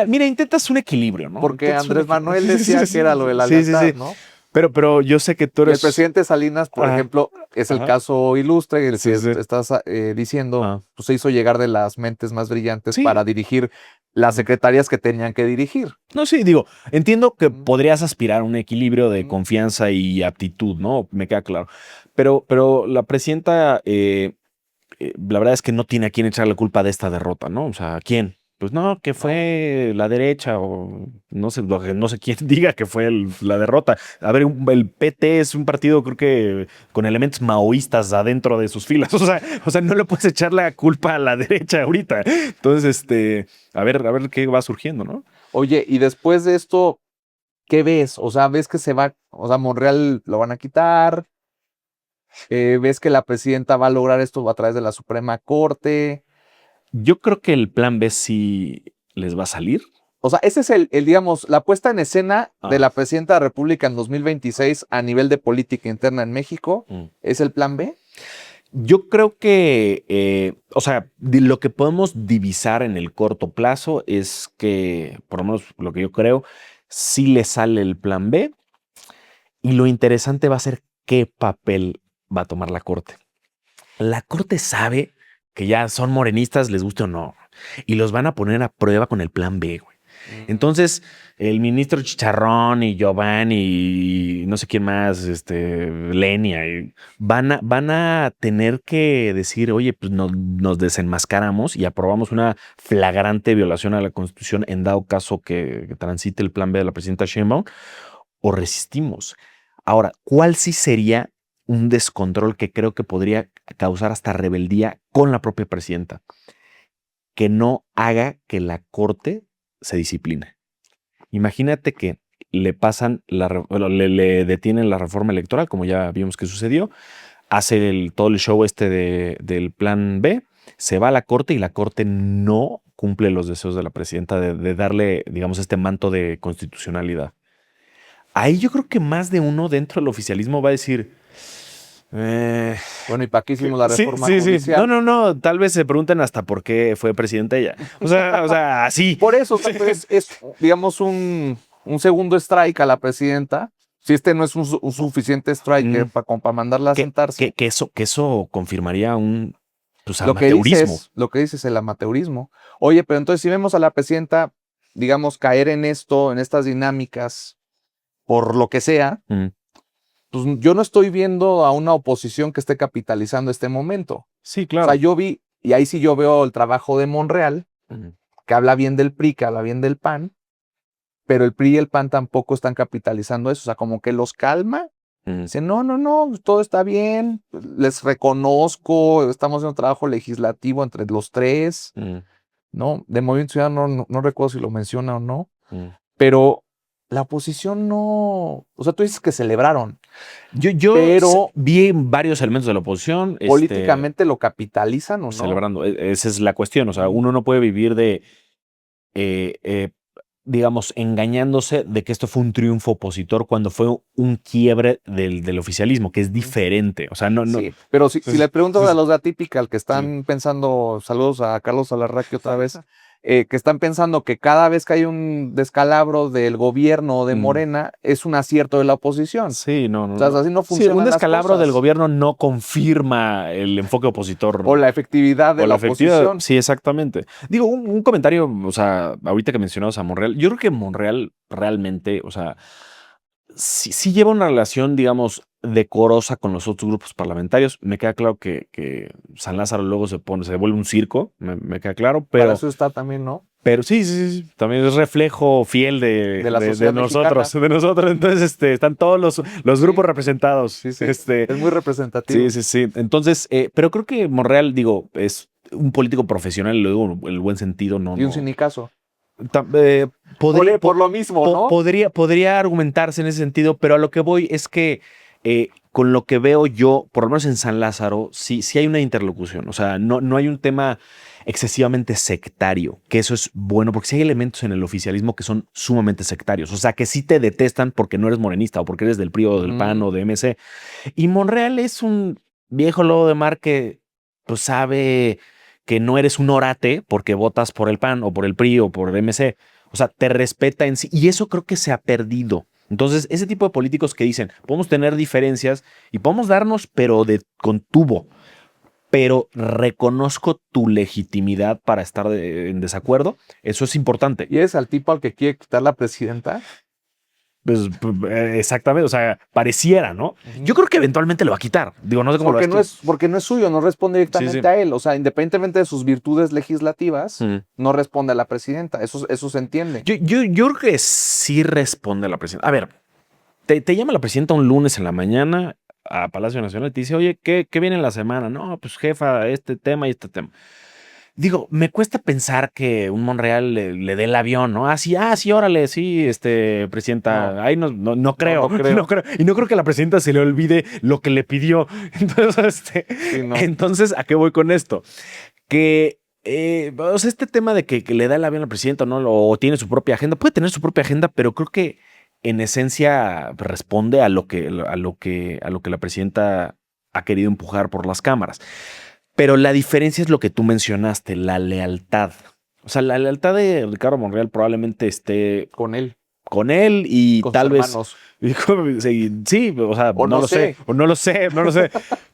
Mira, intentas un equilibrio, ¿no? Porque Intentas Andrés un Manuel equilibrio. decía que era lo de la lealtad, ¿no? Pero yo sé que tú Y el eres... presidente Salinas, por Ajá. ejemplo, es el Ajá. caso ilustre, el que Sí. estás diciendo, Ah. pues se hizo llegar de las mentes más brillantes Sí. para dirigir las secretarías que tenían que dirigir. No, sí, digo, entiendo que podrías aspirar a un equilibrio de confianza y aptitud, ¿no? Me queda claro. Pero la presidenta, la verdad es que no tiene a quién echar la culpa de esta derrota, ¿no? O sea, ¿a quién? Pues no, que fue la derecha o no sé quién diga que fue la derrota. A ver, el PT es un partido, creo que con elementos maoístas adentro de sus filas. O sea, no le puedes echar la culpa a la derecha ahorita. Entonces, a ver qué va surgiendo, ¿no? Oye, y después de esto, ¿qué ves? O sea, ¿ves que se va, o sea, Monreal lo van a quitar? ¿Ves que la presidenta va a lograr esto a través de la Suprema Corte? Yo creo que el plan B sí les va a salir. O sea, ese es digamos, la puesta en escena de la presidenta de la República en 2026 a nivel de política interna en México. ¿Es el plan B? Yo creo que, o sea, lo que podemos divisar en el corto plazo es que, por lo menos lo que yo creo, sí le sale el plan B. Y lo interesante va a ser qué papel va a tomar la Corte. La Corte sabe que ya son morenistas, les guste o no, y los van a poner a prueba con el plan B, güey. Entonces, el ministro Chicharrón y Giovanni y no sé quién más, Lenia, van a tener que decir, oye, pues nos desenmascaramos y aprobamos una flagrante violación a la Constitución en dado caso que transite el plan B de la presidenta Sheinbaum, o resistimos. Ahora, ¿cuál sí sería un descontrol que creo que podría causar hasta rebeldía con la propia presidenta? Que no haga que la Corte se discipline. Imagínate que le pasan, le detienen la reforma electoral, como ya vimos que sucedió, hace todo el show del plan B, se va a la Corte y la Corte no cumple los deseos de la presidenta de darle, digamos, este manto de constitucionalidad. Ahí yo creo que más de uno dentro del oficialismo va a decir... Bueno, ¿y para qué hicimos la reforma Sí. judicial? No. Tal vez se pregunten hasta por qué fue presidenta ella. O sea, así. Por eso es digamos, un segundo strike a la presidenta. Si no es un suficiente strike para mandarla a sentarse. Que eso confirmaría un lo amateurismo. Lo que dices, el amateurismo. Oye, pero entonces si vemos a la presidenta, digamos, caer en estas dinámicas, por lo que sea, pues yo no estoy viendo a una oposición que esté capitalizando este momento. Sí, claro. O sea, yo vi, y ahí sí yo veo el trabajo de Monreal, que habla bien del PRI, que habla bien del PAN, pero el PRI y el PAN tampoco están capitalizando eso. O sea, como que los calma. Dicen, no, todo está bien, les reconozco, estamos haciendo un trabajo legislativo entre los tres, ¿no? De Movimiento Ciudadano no recuerdo si lo menciona o no, pero la oposición no, o sea, tú dices que celebraron. Yo vi varios elementos de la oposición. ¿Políticamente lo capitalizan o no? Celebrando. Esa es la cuestión. O sea, uno no puede vivir de, digamos, engañándose de que esto fue un triunfo opositor cuando fue un quiebre del oficialismo, que es diferente. O sea, no. Sí, pero si le pregunto a los de Atypical que están pensando, saludos a Carlos Alarraqui otra vez, que están pensando que cada vez que hay un descalabro del gobierno de Morena es un acierto de la oposición. Sí, no. O sea, así no funciona. Un descalabro del gobierno no confirma el enfoque opositor. O la efectividad de la oposición. Sí, exactamente. Digo, un comentario, o sea, ahorita que mencionabas a Monreal, yo creo que Monreal realmente, o sea, sí lleva una relación, digamos, decorosa con los otros grupos parlamentarios. Me queda claro que San Lázaro luego se vuelve un circo, me queda claro, pero... Para eso está también, ¿no? Pero sí, también es reflejo fiel de nosotros. Entonces, están todos los grupos representados. Sí. Es muy representativo. Sí. Entonces, pero creo que Monreal, digo, es un político profesional, lo digo en el buen sentido, ¿no? Y un sinicazo. por lo mismo, ¿no? Podría argumentarse en ese sentido, pero a lo que voy es que con lo que veo yo, por lo menos en San Lázaro, sí hay una interlocución. O sea, no hay un tema excesivamente sectario, que eso es bueno, porque sí hay elementos en el oficialismo que son sumamente sectarios. O sea, que sí te detestan porque no eres morenista o porque eres del PRI o del PAN o de MC. Y Monreal es un viejo lobo de mar que pues sabe que no eres un orate porque votas por el PAN o por el PRI o por el MC. O sea, te respeta en sí. Y eso creo que se ha perdido. Entonces, ese tipo de políticos que dicen, podemos tener diferencias y podemos darnos, pero con tubo. Pero reconozco tu legitimidad para estar en desacuerdo. Eso es importante. ¿Y eres al tipo al que quiere quitar la presidenta? Pues exactamente, o sea, pareciera, ¿no? Yo creo que eventualmente lo va a quitar. Digo, no sé cómo porque lo ves tú. porque no es suyo, no responde directamente a él. O sea, independientemente de sus virtudes legislativas, no responde a la presidenta. Eso se entiende. Yo creo que sí responde a la presidenta. A ver, te llama la presidenta un lunes en la mañana a Palacio Nacional y te dice, oye, ¿qué viene en la semana? No, pues jefa, este tema y este tema. Digo, me cuesta pensar que un Monreal le dé el avión, ¿no? Sí, órale, sí, presidenta. Ahí no creo. No creo. Y no creo que a la presidenta se le olvide lo que le pidió. Entonces, entonces, ¿a qué voy con esto? Que o sea, este tema de que le da el avión al presidente, ¿no? O tiene su propia agenda, puede tener su propia agenda, pero creo que en esencia responde a lo que la presidenta ha querido empujar por las cámaras. Pero la diferencia es lo que tú mencionaste, la lealtad. O sea, la lealtad de Ricardo Monreal probablemente esté con él y con tal sus vez hermanos. Sí, o sea, no lo sé,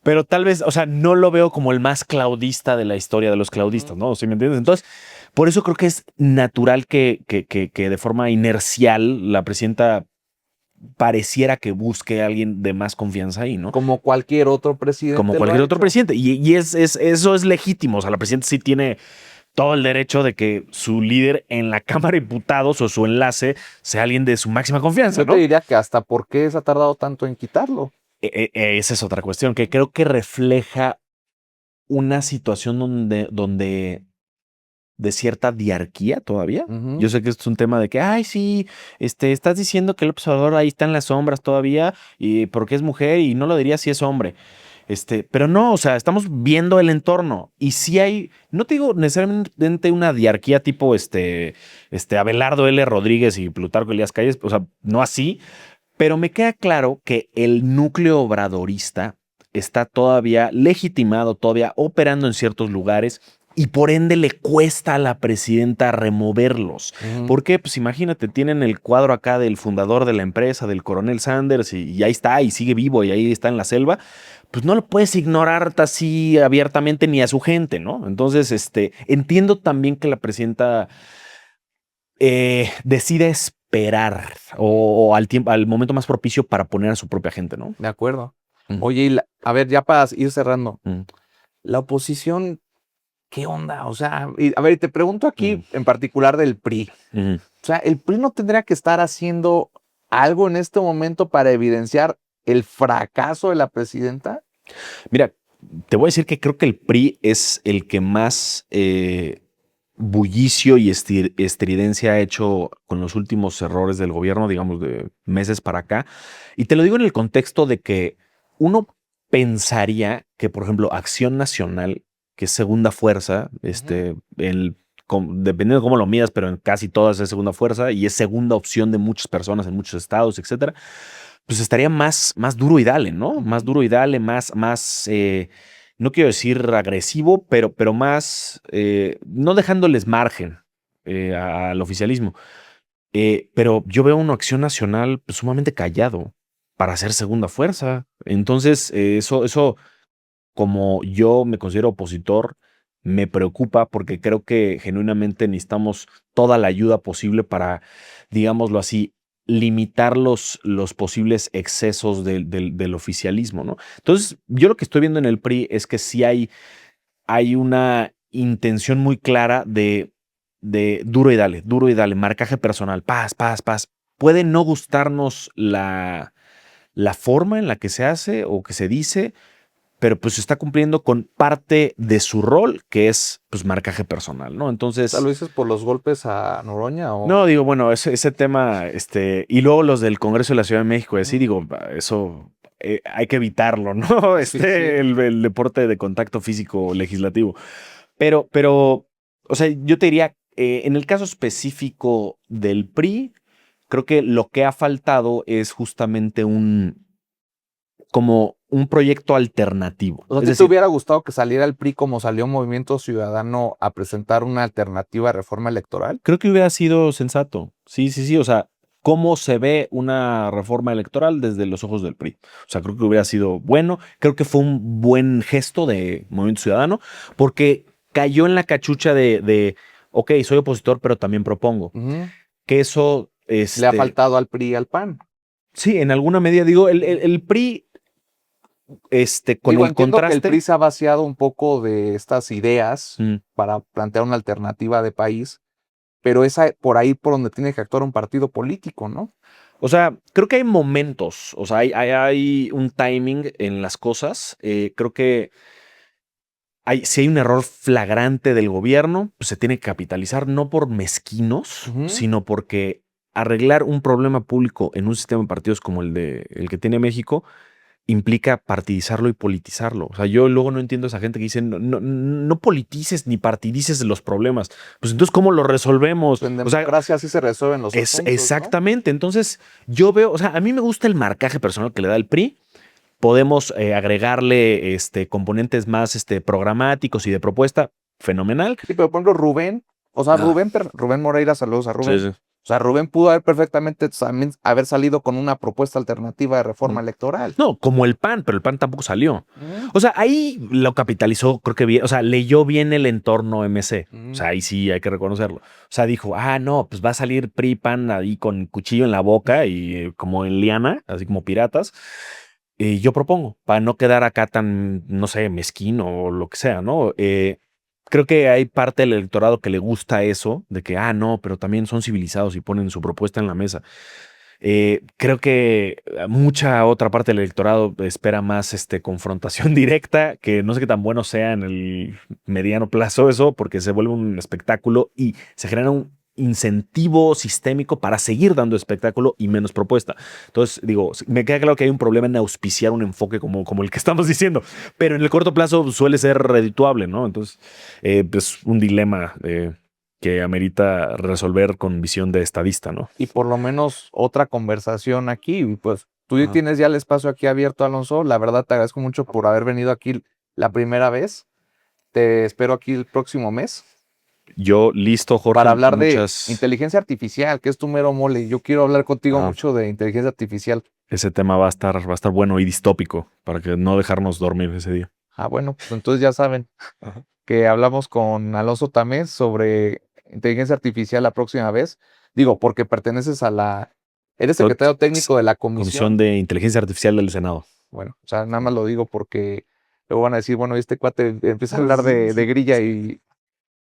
pero tal vez, o sea, no lo veo como el más claudista de la historia de los claudistas, ¿no? ¿Sí me entiendes? Entonces, por eso creo que es natural que de forma inercial la presidenta pareciera que busque a alguien de más confianza ahí, ¿no? Como cualquier otro presidente. Como cualquier otro presidente. Y eso es legítimo. O sea, la presidenta sí tiene todo el derecho de que su líder en la Cámara de Diputados o su enlace sea alguien de su máxima confianza, ¿no? Yo te diría que hasta por qué se ha tardado tanto en quitarlo. Esa es otra cuestión, que creo que refleja una situación donde de cierta diarquía todavía. Yo sé que esto es un tema de que, ay, sí, estás diciendo que el observador ahí está en las sombras todavía y porque es mujer y no lo diría si es hombre. Pero no, o sea, estamos viendo el entorno y sí hay, no te digo necesariamente una diarquía tipo Abelardo L. Rodríguez y Plutarco Elías Calles, o sea, no así, pero me queda claro que el núcleo obradorista está todavía legitimado, todavía operando en ciertos lugares. Y por ende le cuesta a la presidenta removerlos. ¿Por qué? Pues imagínate, tienen el cuadro acá del fundador de la empresa, del coronel Sanders, y ahí está, y sigue vivo, y ahí está en la selva. Pues no lo puedes ignorar así abiertamente ni a su gente, ¿no? Entonces, entiendo también que la presidenta decide esperar o al momento más propicio para poner a su propia gente, ¿no? De acuerdo. Oye, a ver, ya para ir cerrando. La oposición... ¿Qué onda? O sea, a ver, te pregunto aquí en particular del PRI. O sea, ¿el PRI no tendría que estar haciendo algo en este momento para evidenciar el fracaso de la presidenta? Mira, te voy a decir que creo que el PRI es el que más bullicio y estridencia ha hecho con los últimos errores del gobierno, digamos, de meses para acá. Y te lo digo en el contexto de que uno pensaría que, por ejemplo, Acción Nacional, que es segunda fuerza, dependiendo de cómo lo midas, pero en casi todas es segunda fuerza y es segunda opción de muchas personas en muchos estados, etcétera, pues estaría más duro y dale, ¿no? Más duro y dale, más no quiero decir agresivo, pero más, no dejándoles margen al oficialismo. Pero yo veo una Acción Nacional pues, sumamente callado para ser segunda fuerza. Entonces, eso como yo me considero opositor, me preocupa porque creo que genuinamente necesitamos toda la ayuda posible para, digámoslo así, limitar los posibles excesos del oficialismo, ¿no? Entonces, yo lo que estoy viendo en el PRI es que sí hay una intención muy clara de duro y dale, marcaje personal, paz. Puede no gustarnos la forma en la que se hace o que se dice, pero pues está cumpliendo con parte de su rol, que es pues marcaje personal, ¿no? Entonces... ¿Lo dices por los golpes a Noroña o...? No, digo, bueno, ese tema, y luego los del Congreso de la Ciudad de México, así digo, eso hay que evitarlo, ¿no? Sí. El deporte de contacto físico legislativo. Pero, o sea, yo te diría, en el caso específico del PRI, creo que lo que ha faltado es justamente como un proyecto alternativo. O sea, Es ¿te decir, hubiera gustado que saliera el PRI como salió Movimiento Ciudadano a presentar una alternativa a reforma electoral? creo que hubiera sido sensato. Sí, sí, sí. O sea, cómo se ve una reforma electoral desde los ojos del PRI. O sea, creo que hubiera sido bueno. Creo que fue un buen gesto de Movimiento Ciudadano porque cayó en la cachucha de ok, soy opositor, pero también propongo. Que eso... Le ha faltado al PRI y al PAN. Sí, en alguna medida. Digo, el PRI... con Digo, el entiendo contraste... que el PRI se ha vaciado un poco de estas ideas para plantear una alternativa de país, pero es por ahí por donde tiene que actuar un partido político, ¿no? O sea, creo que hay momentos, o sea, hay un timing en las cosas. Creo que si hay un error flagrante del gobierno, pues se tiene que capitalizar, no por mezquinos, sino porque arreglar un problema público en un sistema de partidos como el que tiene México implica partidizarlo y politizarlo. O sea, yo luego no entiendo a esa gente que dice no politices ni partidices los problemas. Pues entonces, ¿cómo lo resolvemos? En O sea, democracia así se resuelven los asuntos, exactamente. ¿No? Entonces, yo veo, o sea, a mí me gusta el marcaje personal que le da el PRI. Podemos agregarle componentes más programáticos y de propuesta. Fenomenal. Sí, pero por ejemplo, Rubén Rubén Moreira, saludos a Rubén. Sí, sí. O sea, Rubén pudo haber perfectamente también haber salido con una propuesta alternativa de reforma electoral. No, como el PAN, pero el PAN tampoco salió. O sea, ahí lo capitalizó, creo que bien, o sea, leyó bien el entorno MC. O sea, ahí sí hay que reconocerlo. O sea, dijo, no, pues va a salir PRI, PAN ahí con cuchillo en la boca y como en liana, así como piratas. Y yo propongo, para no quedar acá tan, no sé, mezquino o lo que sea, ¿no? Creo que hay parte del electorado que le gusta eso, de que, no, pero también son civilizados y ponen su propuesta en la mesa. Creo que mucha otra parte del electorado espera más confrontación directa, que no sé qué tan bueno sea en el mediano plazo eso, porque se vuelve un espectáculo y se genera un incentivo sistémico para seguir dando espectáculo y menos propuesta. Entonces, digo, me queda claro que hay un problema en auspiciar un enfoque como el que estamos diciendo, pero en el corto plazo suele ser redituable, ¿no? Entonces, pues un dilema que amerita resolver con visión de estadista, ¿no? Y por lo menos otra conversación aquí, pues tú tienes ya el espacio aquí abierto, Alonso. La verdad te agradezco mucho por haber venido aquí la primera vez. Te espero aquí el próximo mes. Yo listo, Jorge. Para hablar de inteligencia artificial, que es tu mero mole. Yo quiero hablar contigo mucho de inteligencia artificial. Ese tema va a estar bueno y distópico para que no dejarnos dormir ese día. Bueno, pues entonces ya saben que hablamos con Alonso Tamés sobre inteligencia artificial la próxima vez. Digo, porque perteneces eres secretario técnico de la Comisión de Inteligencia Artificial del Senado. Bueno, o sea, nada más lo digo porque luego van a decir, bueno, este cuate empieza a hablar de grilla y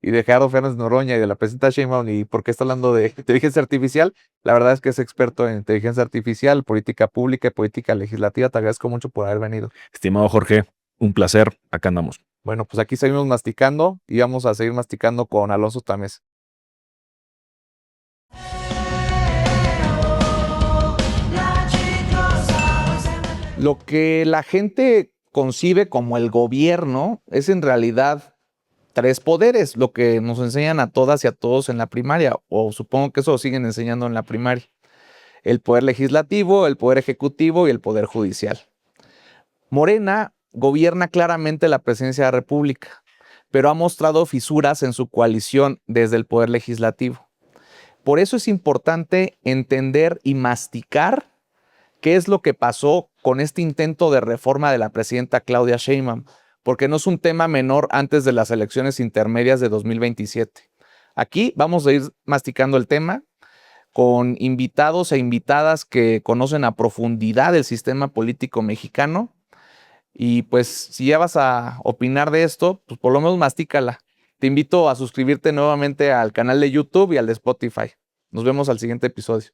de Gerardo Fernández Noroña y de la presidenta Sheinbaum y por qué está hablando de inteligencia artificial. La verdad es que es experto en inteligencia artificial, política pública y política legislativa. Te agradezco mucho por haber venido. Estimado Jorge, un placer. Acá andamos. Bueno, pues aquí seguimos masticando y vamos a seguir masticando con Alonso Tamés. Lo que la gente concibe como el gobierno es en realidad 3 poderes, lo que nos enseñan a todas y a todos en la primaria, o supongo que eso lo siguen enseñando en la primaria. El poder legislativo, el poder ejecutivo y el poder judicial. Morena gobierna claramente la presidencia de la República, pero ha mostrado fisuras en su coalición desde el poder legislativo. Por eso es importante entender y masticar qué es lo que pasó con este intento de reforma de la presidenta Claudia Sheinbaum, porque no es un tema menor antes de las elecciones intermedias de 2027. Aquí vamos a ir masticando el tema con invitados e invitadas que conocen a profundidad el sistema político mexicano. Y pues si ya vas a opinar de esto, pues por lo menos mastícala. Te invito a suscribirte nuevamente al canal de YouTube y al de Spotify. Nos vemos al siguiente episodio.